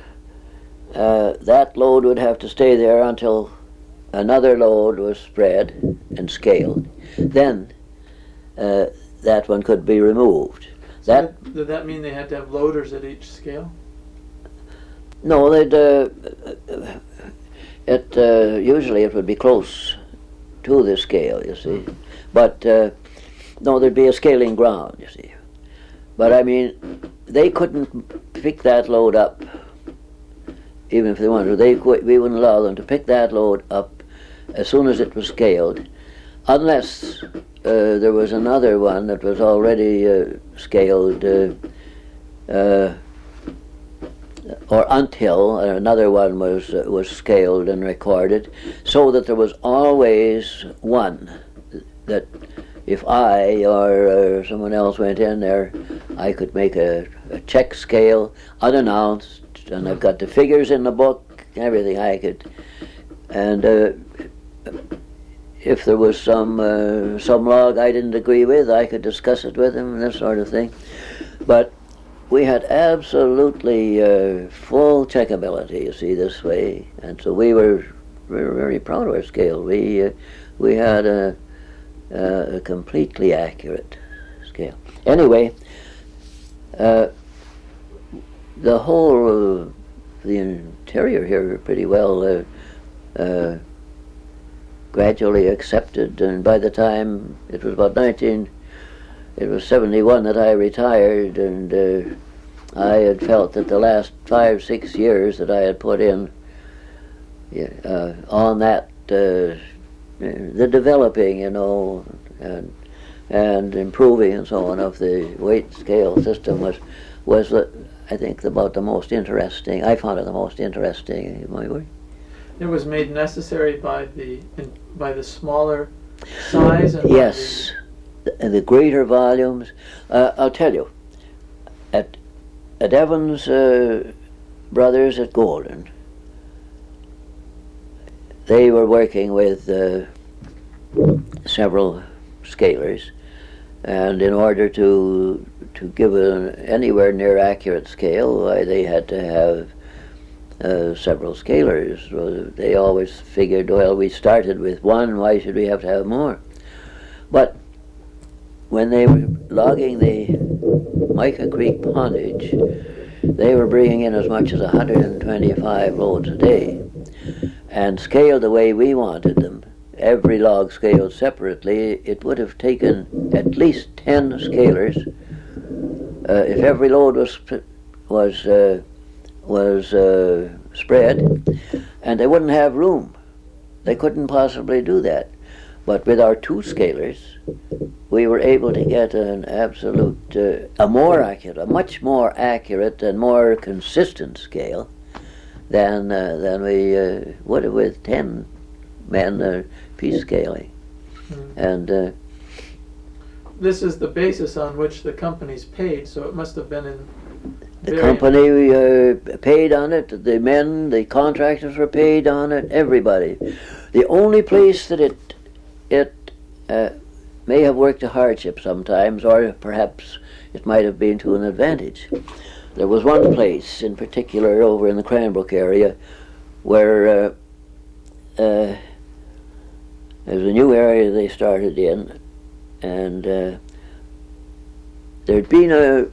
that load would have to stay there until another load was spread and scaled. Then that one could be removed. So did that mean they had to have loaders at each scale? No, usually it would be close to the scale, you see. But no, there'd be a scaling ground, you see. But I mean, they couldn't pick that load up, even if they wanted to. We wouldn't allow them to pick that load up as soon as it was scaled, unless there was another one that was already scaled, or until another one was scaled and recorded, so that there was always one that if I or someone else went in there, I could make a check scale unannounced, and I've got the figures in the book, everything I could. And if there was some log I didn't agree with, I could discuss it with him and this sort of thing. But we had absolutely full checkability, you see, this way, and so we were very proud of our scale. We had a completely accurate scale. Anyway, the whole the interior here pretty well gradually accepted, and by the time it was about 71 that I retired, and I had felt that the last 5-6 years that I had put in on that, the developing, and improving and so on of the weight scale system was I think about the most interesting. I found it the most interesting in my work. It was made necessary by the smaller size and yes. And the greater volumes. I'll tell you, at Evans Brothers at Golden, they were working with several scalers, and in order to give an anywhere near accurate scale, they had to have several scalers. They always figured, well, we started with one, why should we have to have more? But when they were logging the Mica Creek pondage, they were bringing in as much as 125 loads a day, and scaled the way we wanted them, every log scaled separately. It would have taken at least 10 scalers if every load was spread, and they wouldn't have room. They couldn't possibly do that. But with our 2 scalers, we were able to get an absolute, a much more accurate and more consistent scale than we would have with 10 men piece scaling. And this is the basis on which the company's paid, so it must have been in the company paid on it, the men, the contractors were paid on it, everybody. The only place that it may have worked a hardship sometimes, or perhaps it might have been to an advantage. There was one place in particular over in the Cranbrook area where there was a new area they started in, and there'd been a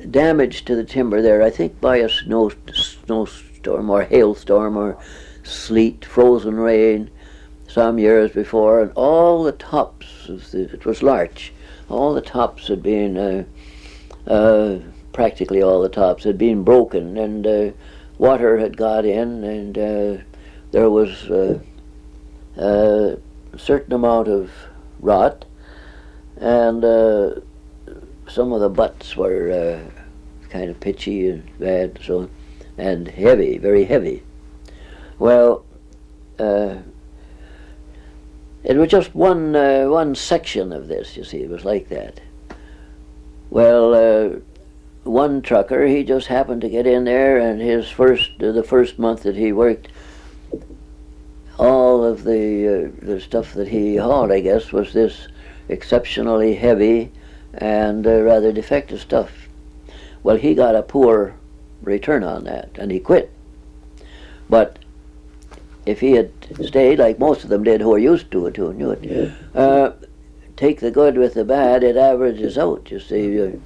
damage to the timber there, I think by a snowstorm or hailstorm or sleet, frozen rain some years before, and all the tops it was larch, all the tops had been practically all the tops had been broken, and water had got in, and there was a certain amount of rot, and some of the butts were kind of pitchy and bad, and heavy, very heavy. Well, it was just one section of this, you see. It was like that. Well, one trucker, he just happened to get in there, and the first month that he worked, all of the stuff that he hauled, I guess, was this exceptionally heavy and rather defective stuff. Well, he got a poor return on that, and he quit. But if he had stayed, like most of them did who are used to it, who knew it, take the good with the bad, it averages out, you see.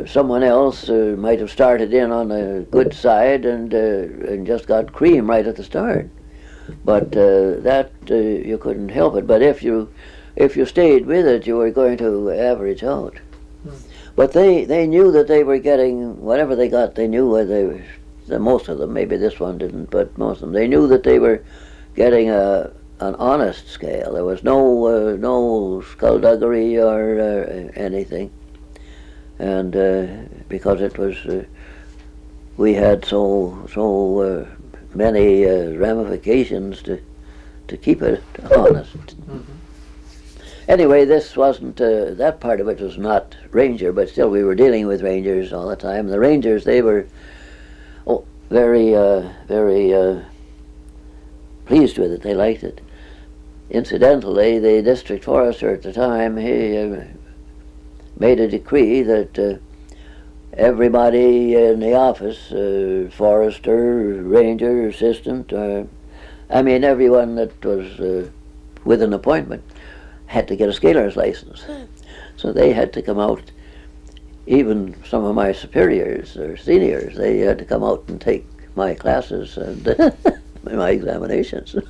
Someone else might have started in on the good side and just got cream right at the start. But that you couldn't help it. But if you stayed with it, you were going to average out. But they knew that they were getting whatever they got. They knew where they were. Most of them, maybe this one didn't, but most of them, they knew that they were getting an honest scale. There was no skullduggery or anything, and because it was, we had so many ramifications to keep it honest. Mm-hmm. Anyway, this wasn't, that part of it was not ranger, but still we were dealing with rangers all the time. The rangers, they were very pleased with it. They liked it. Incidentally, the district forester at the time, he made a decree that everybody in the office, forester, ranger, assistant, everyone that was with an appointment, had to get a scaler's license. So they had to come out, even some of my superiors or seniors, they had to come out and take my classes and my examinations. Of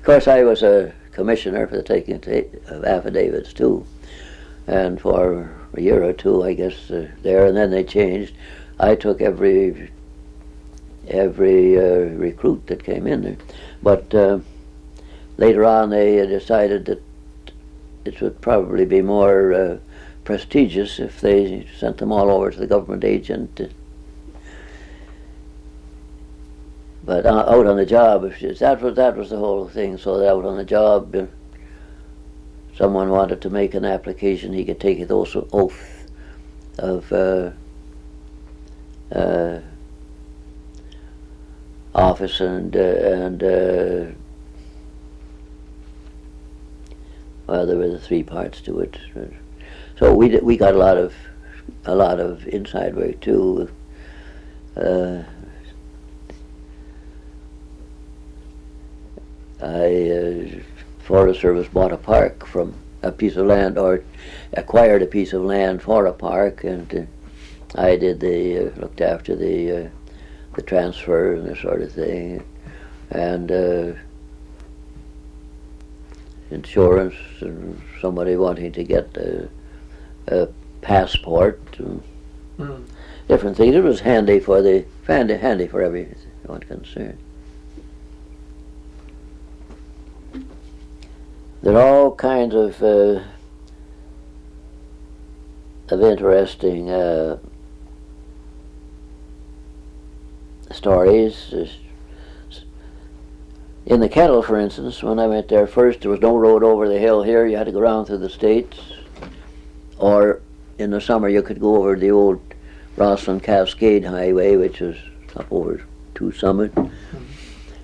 course, I was a commissioner for the taking of affidavits too, and for a year or two, I guess, there, and then they changed. I took every recruit that came in there. But later on they decided that it would probably be more prestigious if they sent them all over to the government agent. But out on the job, that was the whole thing. So that out on the job, if someone wanted to make an application, he could take an oath of office and well, there were the three parts to it. So we got a lot of inside work too. Forest Service bought a park from a piece of land, or acquired a piece of land for a park, and I did looked after the transfer and this sort of thing, and insurance, and somebody wanting to get a passport, and different things. It was handy for everyone concerned. There are all kinds of interesting stories. In the Kettle, for instance, when I went there first, there was no road over the hill here. You had to go around through the States, or in the summer you could go over the old Rossland Cascade Highway, which was up over to Summit.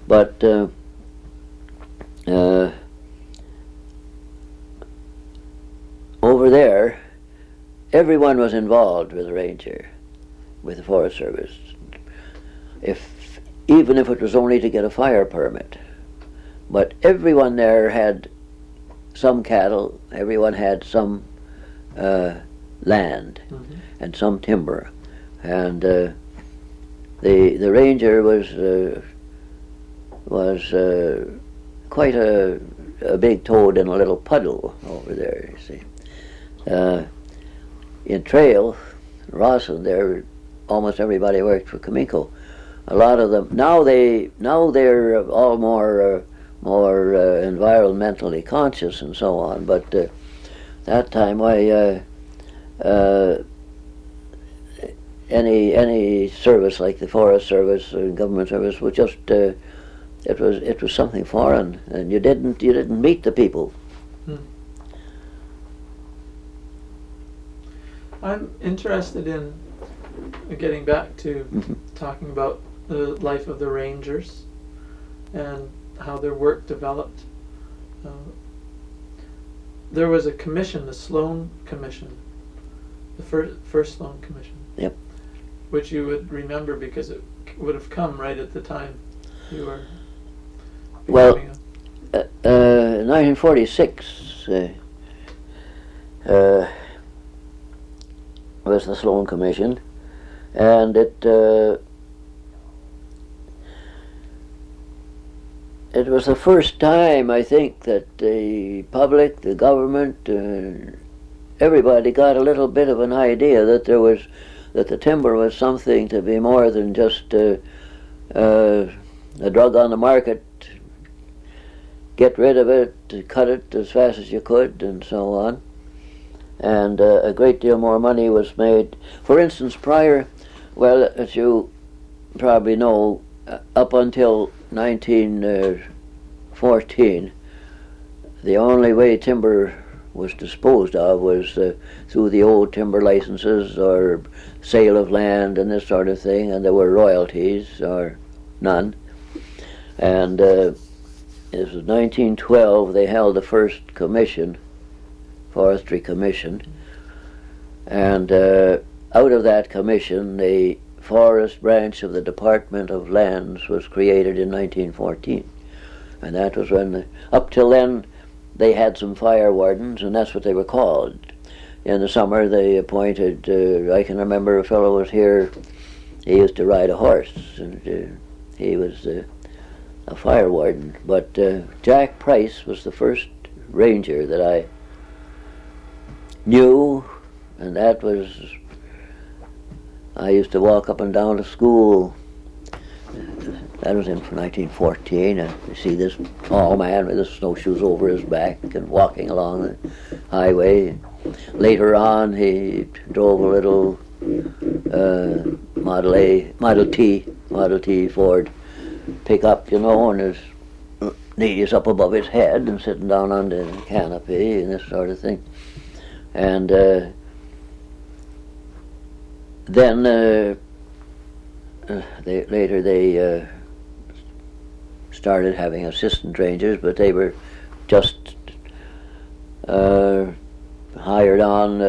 But over there, everyone was involved with the ranger, with the Forest Service. Even if it was only to get a fire permit. But everyone there had some cattle, everyone had some land, and some timber. And the ranger was quite a big toad in a little puddle over there, you see. In Trail, Rossland, there, almost everybody worked for Cominco. A lot of them now they're all more environmentally conscious and so on. But that time, any service like the Forest Service or government service was just it was something foreign, and you didn't meet the people. I'm interested in getting back to talking about the life of the rangers and how their work developed. There was a commission, the Sloan Commission, the first Sloan Commission. Yep. Which you would remember because it would have come right at the time you were. Well, 1946 was the Sloan Commission, and it was the first time, I think, that the public, the government, everybody got a little bit of an idea that the timber was something to be more than just a drug on the market. Get rid of it, cut it as fast as you could, and so on. And a great deal more money was made. For instance, as you probably know, up until 1914, the only way timber was disposed of was through the old timber licenses or sale of land and this sort of thing, and there were royalties or none. And it was 1912 they held the first commission, forestry commission, and out of that commission the forest branch of the Department of Lands was created in 1914, and that was when up till then they had some fire wardens, and that's what they were called. In the summer they appointed, I can remember a fellow was here, he used to ride a horse, and he was a fire warden. But Jack Price was the first ranger that I knew, and that was, I used to walk up and down to school. That was in 1914, and you see this tall man with his snowshoes over his back and walking along the highway. Later on, he drove a little Model T Ford pickup, and his knees up above his head and sitting down on the canopy and this sort of thing. And then they started having assistant rangers, but they were just hired on.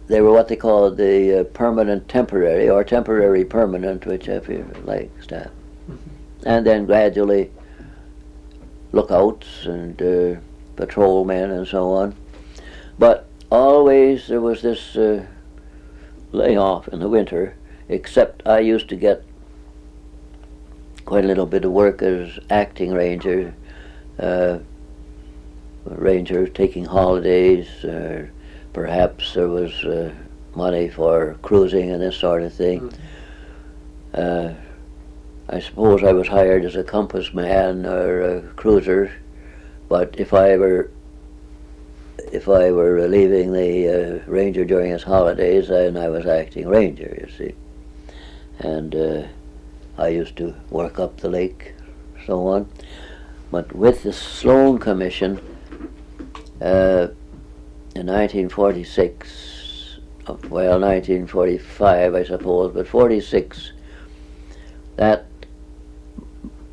They were what they called the permanent temporary, or temporary permanent, whichever you like, staff. Mm-hmm. And then gradually lookouts and patrolmen and so on. But always there was this layoff in the winter, except I used to get quite a little bit of work as acting ranger, taking holidays, perhaps there was money for cruising and this sort of thing. I suppose I was hired as a compass man or a cruiser, but if I were leaving the ranger during his holidays, then I was acting ranger, you see. And I used to work up the lake, so on. But with the Sloan Commission, in 1946, 1945 I suppose, but 46, that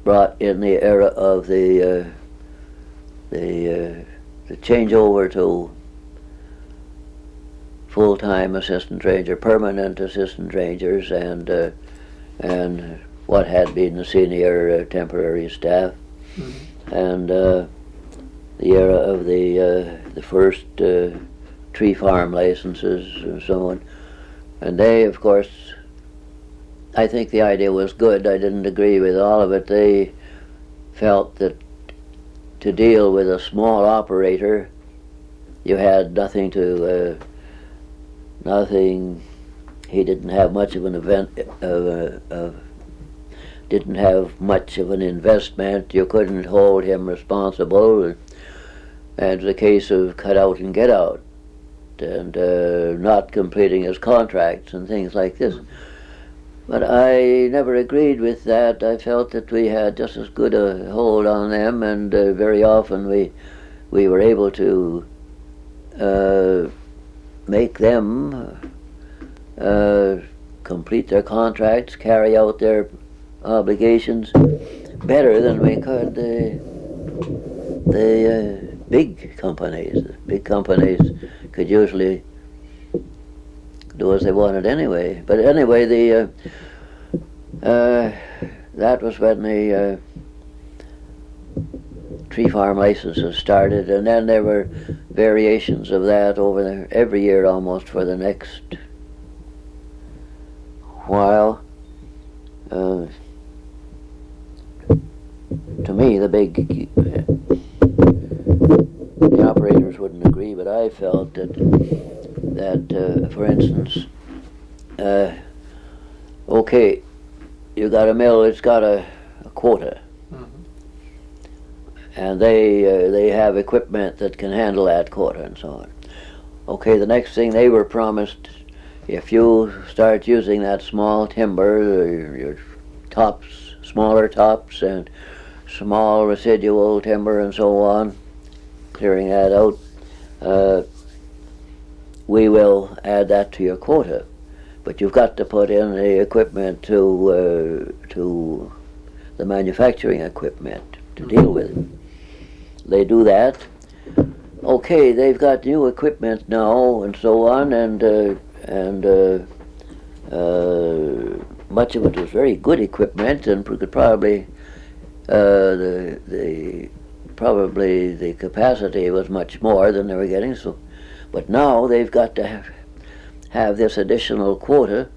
brought in the era of the changeover to full-time assistant ranger, permanent assistant rangers, and what had been the senior temporary staff, mm-hmm. and the era of the first tree farm licenses and so on. And they, of course, I think the idea was good. I didn't agree with all of it. They felt that to deal with a small operator, you had nothing. He didn't have much of an didn't have much of an investment. You couldn't hold him responsible, and it was a case of cut out and get out, and not completing his contracts and things like this. But I never agreed with that. I felt that we had just as good a hold on them, and very often we were able to make them complete their contracts, carry out their obligations better than we could the big companies. The big companies could usually do as they wanted anyway. But anyway, that was when the tree farm licenses started, and then there were variations of that over there every year almost for the next while. To me, the operators wouldn't agree, but I felt that for instance, okay, you got a mill, it's got a quota, and they have equipment that can handle that quota and so on. Okay, the next thing they were promised, if you start using that small timber, your tops, smaller tops and small residual timber and so on, clearing that out, we will add that to your quota. But you've got to put in the equipment to the manufacturing equipment to deal with it. They do that. Okay, they've got new equipment now and so on, and much of it was very good equipment, and could probably probably the capacity was much more than they were getting. So, but now they've got to have this additional quota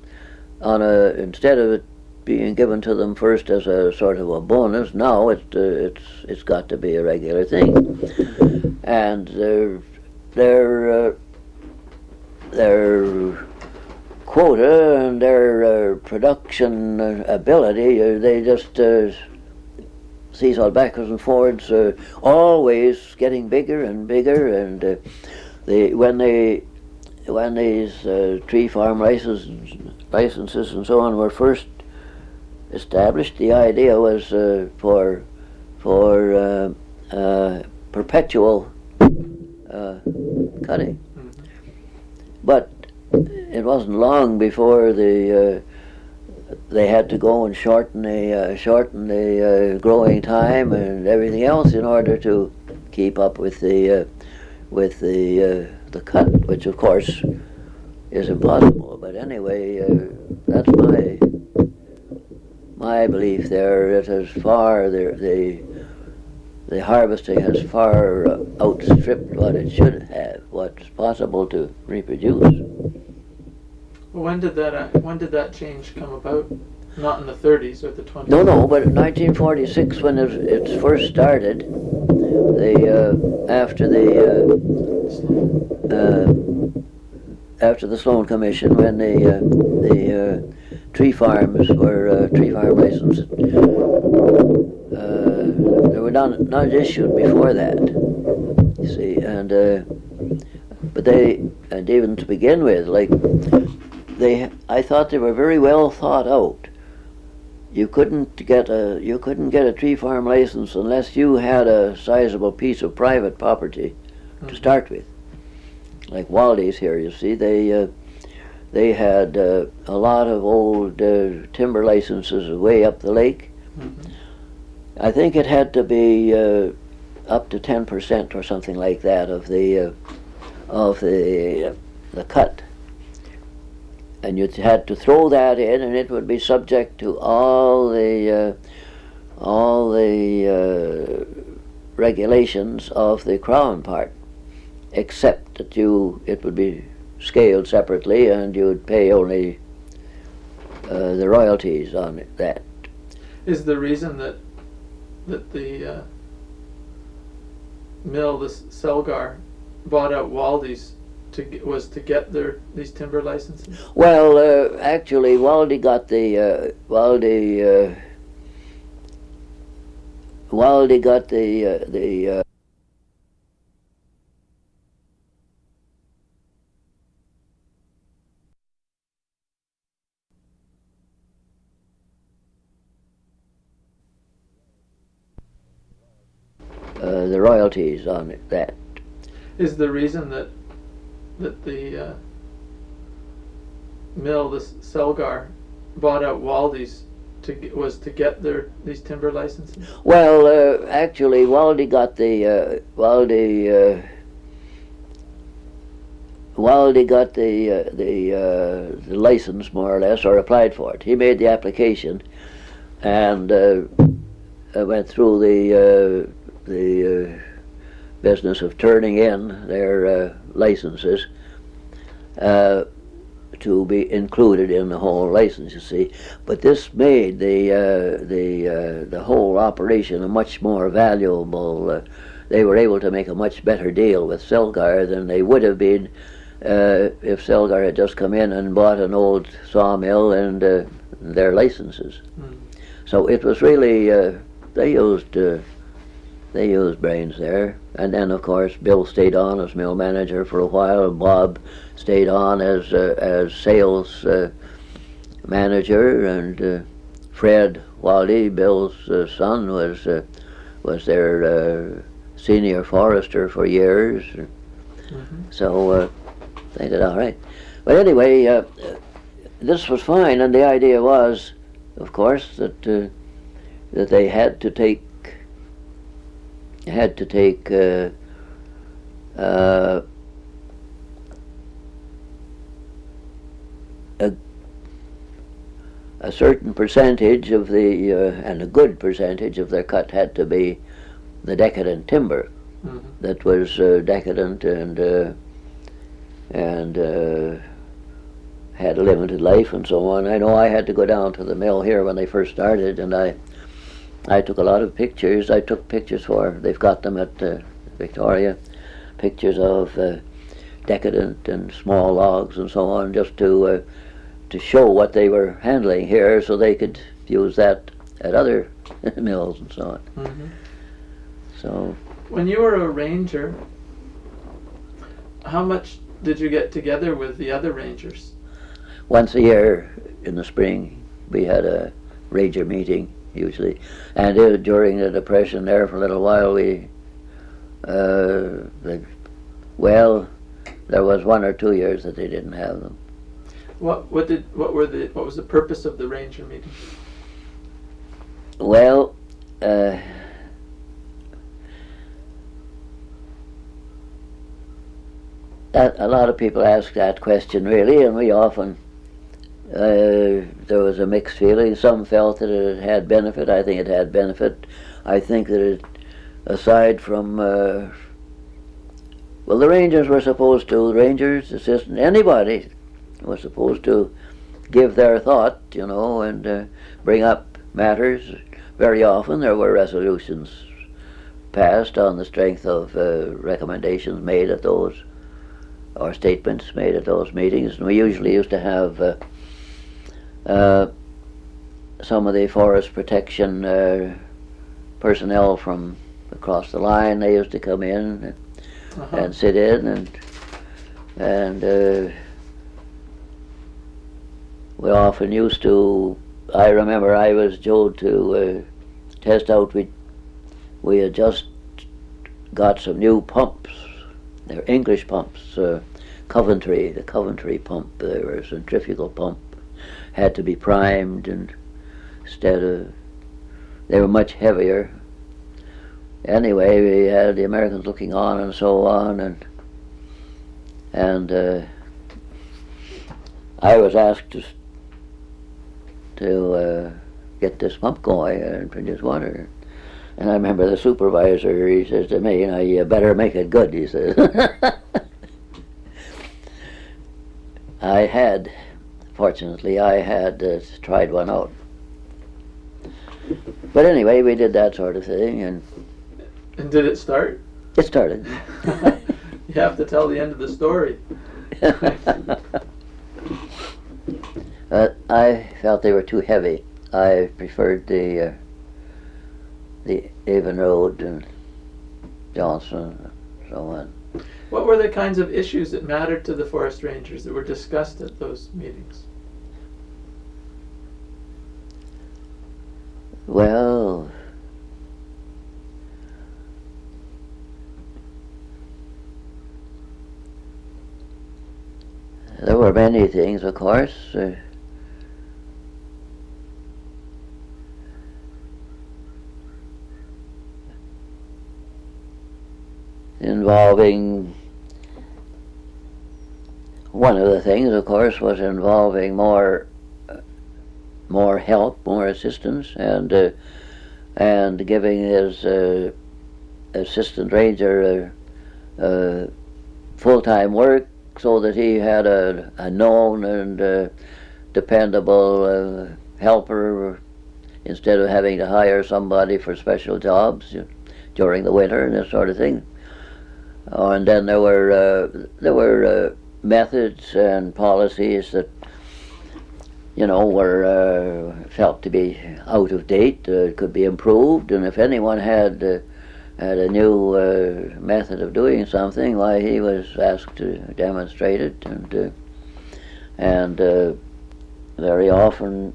on instead of it being given to them first as a sort of a bonus. Now it's got to be a regular thing, and their quota and their production ability, they just seesaw backwards and forwards, always getting bigger and bigger. And when these tree farm licenses and so on were first established, the idea was for perpetual cutting. But it wasn't long before they had to go and shorten the growing time and everything else in order to keep up with the cut, which of course is impossible. But anyway, that's my belief there. It has far the harvesting has far outstripped what it should have, what's possible to reproduce. When did that change come about? Not in the 30s or the 20s? No, but in 1946, when it first started, after the Sloan Commission, when the tree farms were tree farm licenses, they were not issued before that. You see, and even to begin with, I thought they were very well thought out. You couldn't get a tree farm license unless you had a sizable piece of private property to start with. Like Waldy's here, you see, they had a lot of old timber licenses way up the lake. I think it had to be up to 10% or something like that of the cut. And you had to throw that in, and it would be subject to all the regulations of the Crown part, except that it would be scaled separately, and you would pay only the royalties on that. Is the reason that the mill, this Castlegar, bought out Waldy's was to get these timber licenses? Well, actually, Waldy got the royalties on that. Is the reason that mill, this Castlegar, bought out Waldy's to get these timber licenses? Well, actually, Waldy got the license more or less, or applied for it. He made the application, and went through the business of turning in their licenses to be included in the whole license, you see. But this made the whole operation a much more valuable. They were able to make a much better deal with Castlegar than they would have been if Castlegar had just come in and bought an old sawmill and their licenses. Mm. So it was really they used brains there. And then, of course, Bill stayed on as mill manager for a while, and Bob stayed on as sales manager, and Fred Waldy, Bill's son, was their senior forester for years. Mm-hmm. So they did all right. But anyway, this was fine, and the idea was, of course, that they had to take a certain percentage of the and a good percentage of their cut had to be the decadent timber. Mm-hmm. That was decadent and had a limited life and so on. I know I had to go down to the mill here when they first started, and I took a lot of pictures. I took pictures they've got them at Victoria, pictures of decadent and small logs and so on, just to show what they were handling here, so they could use that at other mills and so on. Mm-hmm. So, when you were a ranger, how much did you get together with the other rangers? Once a year in the spring, we had a ranger meeting, usually. And during the Depression there for a little while, there was 1 or 2 years that they didn't have them. What was the purpose of the ranger meeting? Well, a lot of people ask that question, really, and we often there was a mixed feeling. Some felt that it had benefit. I think it had benefit. I think that it, aside from the rangers were supposed to, assistant, anybody was supposed to give their thought, and bring up matters. Very often there were resolutions passed on the strength of recommendations made at those, or statements made at those meetings. And we usually used to have some of the forest protection personnel from across the line. They used to come in and sit in, and we often used to. I remember I was told to test out. We had just got some new pumps. They're English pumps. The Coventry pump. They were a centrifugal pump. Had to be primed, and they were much heavier. Anyway, we had the Americans looking on and so on, and I was asked to get this pump going and produce water. And I remember the supervisor, he says to me, you better make it good, he says. Fortunately, I had tried one out. But anyway, we did that sort of thing. And did it start? It started. You have to tell the end of the story. I felt they were too heavy. I preferred the Avon Road and Johnson and so on. What were the kinds of issues that mattered to the forest rangers that were discussed at those meetings? Well, there were many things, of course. Involving, one of the things, of course, was involving more help, more assistance, and giving his assistant ranger full-time work, so that he had a known and dependable helper, instead of having to hire somebody for special jobs during the winter and this sort of thing. And then there were methods and policies that were felt to be out of date, could be improved, and if anyone had a new method of doing something, why, he was asked to demonstrate it, and very often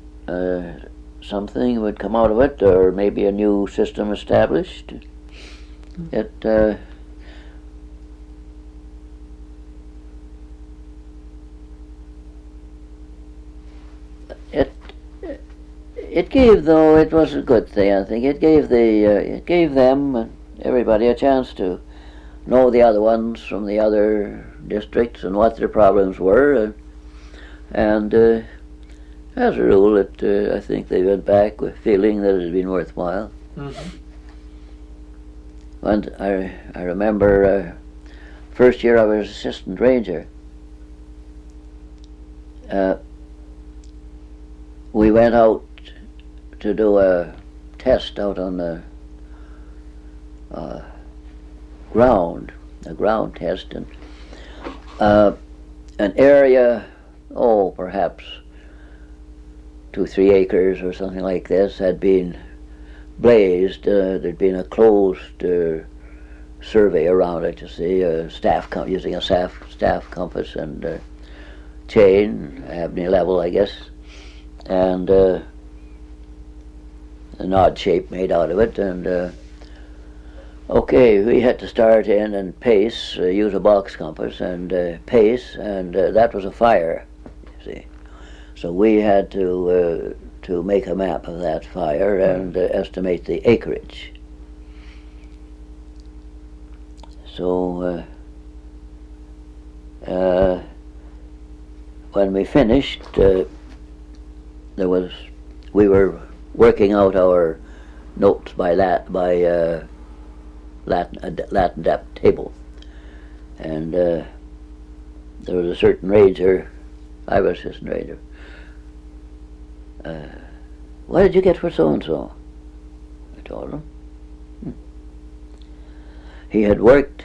something would come out of it, or maybe a new system established. It gave, though, it was a good thing, I think. It gave them and everybody a chance to know the other ones from the other districts and what their problems were, and as a rule, I think they went back with feeling that it had been worthwhile. Mm-hmm. And I remember first year I was assistant ranger. We went out to do a test out on the ground, a ground test, and an area, perhaps 2-3 acres or something like this, had been blazed. There'd been a closed survey around it, using a staff compass and chain, Abney level, I guess, and an odd shape made out of it, and we had to start in and pace, use a box compass and pace, and that was a fire, you see. So we had to make a map of that fire and estimate the acreage. So when we finished, we were working out our notes by Latin depth table, and there was a certain ranger. I was assistant ranger. What did you get for so and so? I told him. He had worked.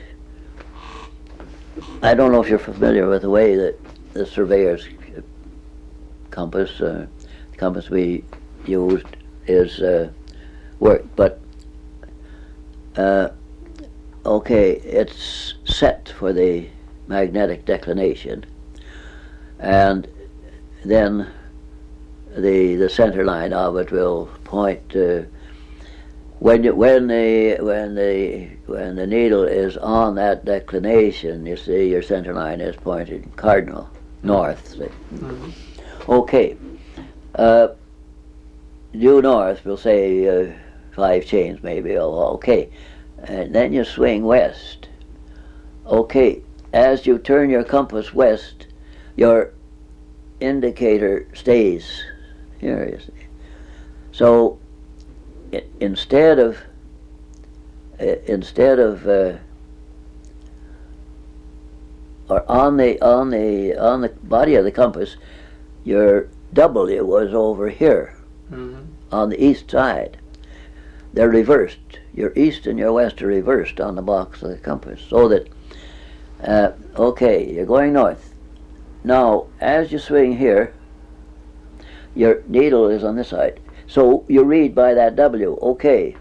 I don't know if you're familiar with the way that the surveyor's compass, the compass we used, is worked, but it's set for the magnetic declination, and then the center line of it will point to when the needle is on that declination. You see, your center line is pointed cardinal north. Mm-hmm. Due north, we'll say 5 chains maybe. And then you swing west. As you turn your compass west, your indicator stays here, you see. So instead of or on the body of the compass, your W was over here. Mm-hmm. On the east side. They're reversed. Your east and your west are reversed on the box of the compass, so that you're going north. Now, as you swing here, your needle is on this side, so you read by that W.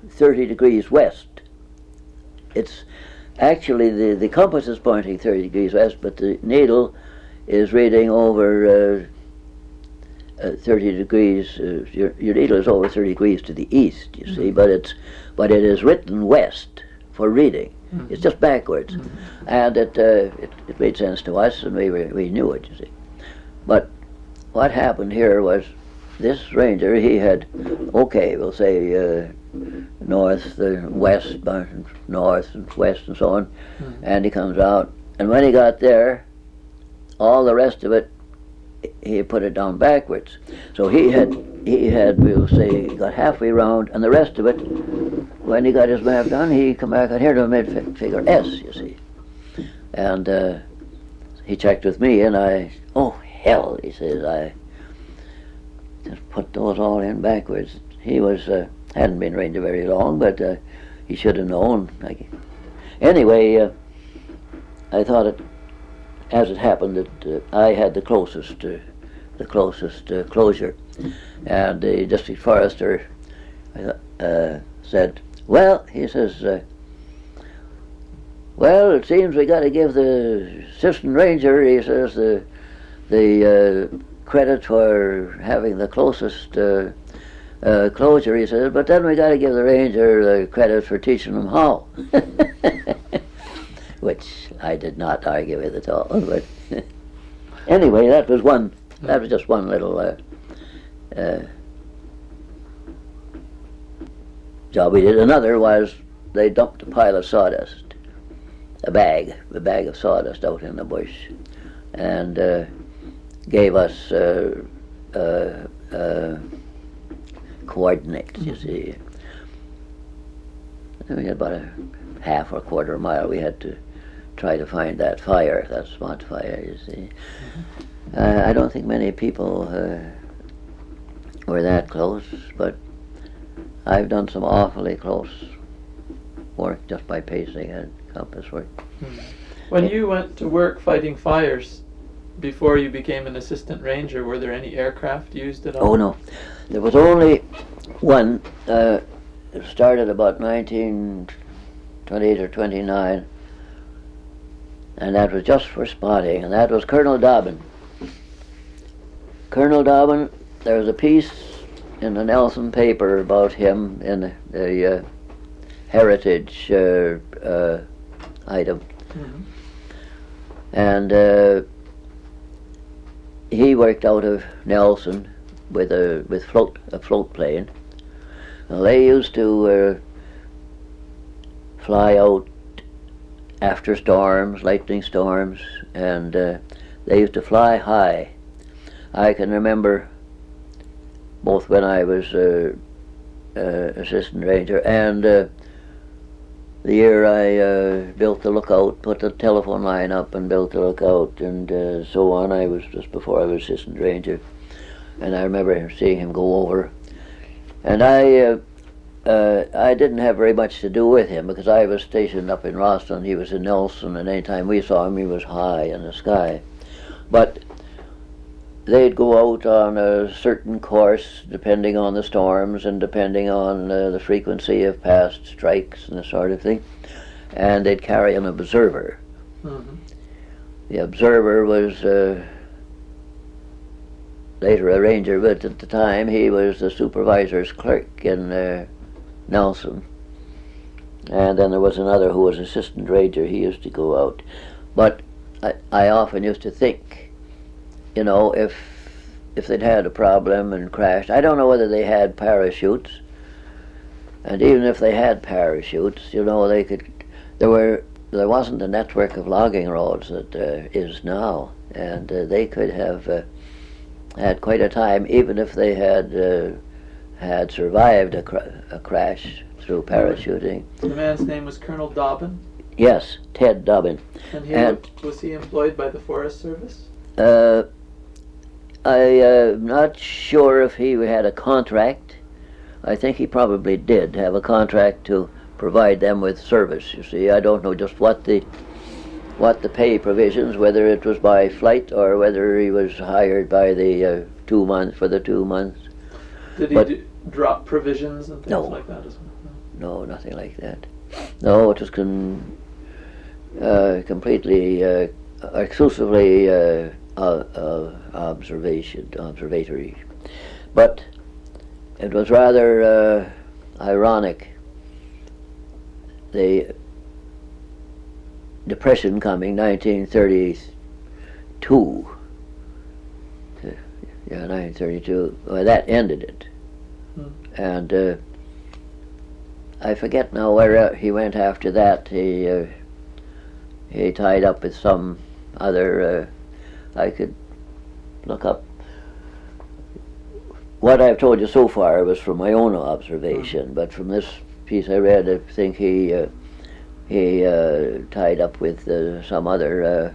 30 degrees west. It's actually the compass is pointing 30 degrees west, but the needle is reading over 30 degrees. Your needle is over 30 degrees to the east, you see, but it is written west for reading. Mm-hmm. It's just backwards, mm-hmm. And it made sense to us, and we knew it, you see. But what happened here was this ranger, he had, okay, we'll say north, west, north and west and so on, and he comes out, and when he got there, all the rest of it, he put it down backwards. So he had, we'll say, got halfway round, and the rest of it, when he got his map done, he come back out here to a mid-figure S, you see. And he checked with me, and oh, hell, he says, I just put those all in backwards. He hadn't been ranger very long, but he should have known. Anyway, I thought as it happened that I had the closest closure, and the district forester said, well, he says, well, it seems we got to give the assistant ranger, he says, the credit for having the closest closure, he says, but then we got to give the ranger the credit for teaching them how. Which I did not argue with at all. But anyway, that was just one little job we did. Another was they dumped a pile of sawdust, a bag of sawdust out in the bush, and gave us coordinates, you see. And we had about a half or quarter mile. We had to try to find that fire, that spot fire, you see. I don't think many people were that close, but I've done some awfully close work just by pacing and compass work. When you went to work fighting fires before you became an assistant ranger, were there any aircraft used at all? Oh, no. There was only one. It started about 1928 or 29, and that was just for spotting, and that was Colonel Dobbin. Colonel Dobbin, there was a piece in the Nelson paper about him in the heritage item. And he worked out of Nelson with a float plane. Well, they used to fly out after storms, lightning storms, and they used to fly high. I can remember both when I was assistant ranger and the year I built the lookout, put the telephone line up and built the lookout and so on. I was just before I was assistant ranger, and I remember seeing him go over, and I didn't have very much to do with him because I was stationed up in Rossland. He was in Nelson, and any time we saw him, he was high in the sky. But they'd go out on a certain course depending on the storms and depending on the frequency of past strikes and the sort of thing, and they'd carry an observer. The observer was later a ranger, but at the time he was the supervisor's clerk in Nelson, and then there was another who was assistant ranger. He used to go out, but I often used to think, you know, if they'd had a problem and crashed, I don't know whether they had parachutes, and even if they had parachutes, you know, they could, there wasn't a network of logging roads that is now, and they could have had quite a time even if they had survived a crash through parachuting. The man's name was Colonel Dobbin? Yes, Ted Dobbin. And was he employed by the Forest Service? I'm not sure if he had a contract. I think he probably did have a contract to provide them with service. You see, I don't know just what the pay provisions, whether it was by flight or whether he was hired by the 2 months for the 2 months. Did he drop provisions and things like that as well? No, nothing like that. No, it was completely, exclusively observatory. But it was rather ironic. The Depression coming, 1932, Yeah, 1932. Well, that ended it. And I forget now where he went after that. He tied up with some other. I could look up. What I've told you so far was from my own observation, but from this piece I read, I think he tied up with some other,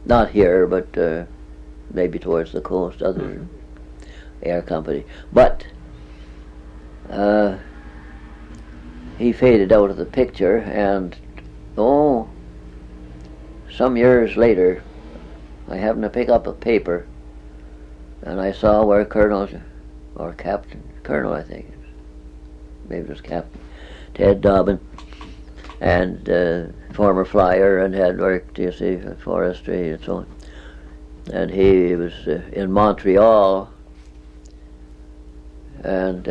not here, but maybe towards the coast, other air company. But he faded out of the picture, and some years later, I happened to pick up a paper, and I saw where Colonel, or Captain, Colonel I think, maybe it was Captain, Ted Dobbin, and former flyer, and had worked, you see, for forestry and so on. And he was in Montreal, and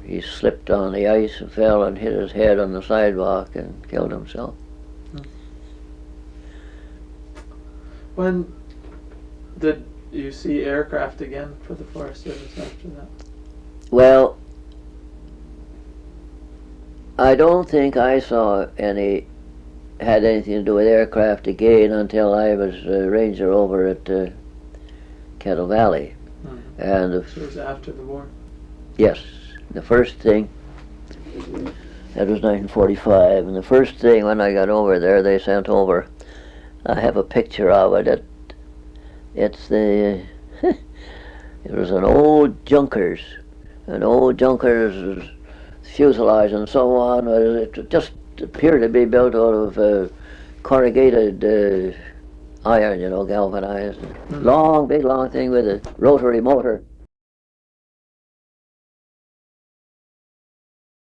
he slipped on the ice and fell and hit his head on the sidewalk and killed himself. When did you see aircraft again for the Forest Service after that? Well, I don't think I saw had anything to do with aircraft again until I was a ranger over at Kettle Valley. And so it was after the war? Yes. The first thing, that was 1945, and the first thing when I got over there, they sent over, I have a picture of it. It's it was an old Junkers fuselage and so on. It just appeared to be built out of corrugated iron, galvanized. Big long thing with a rotary motor.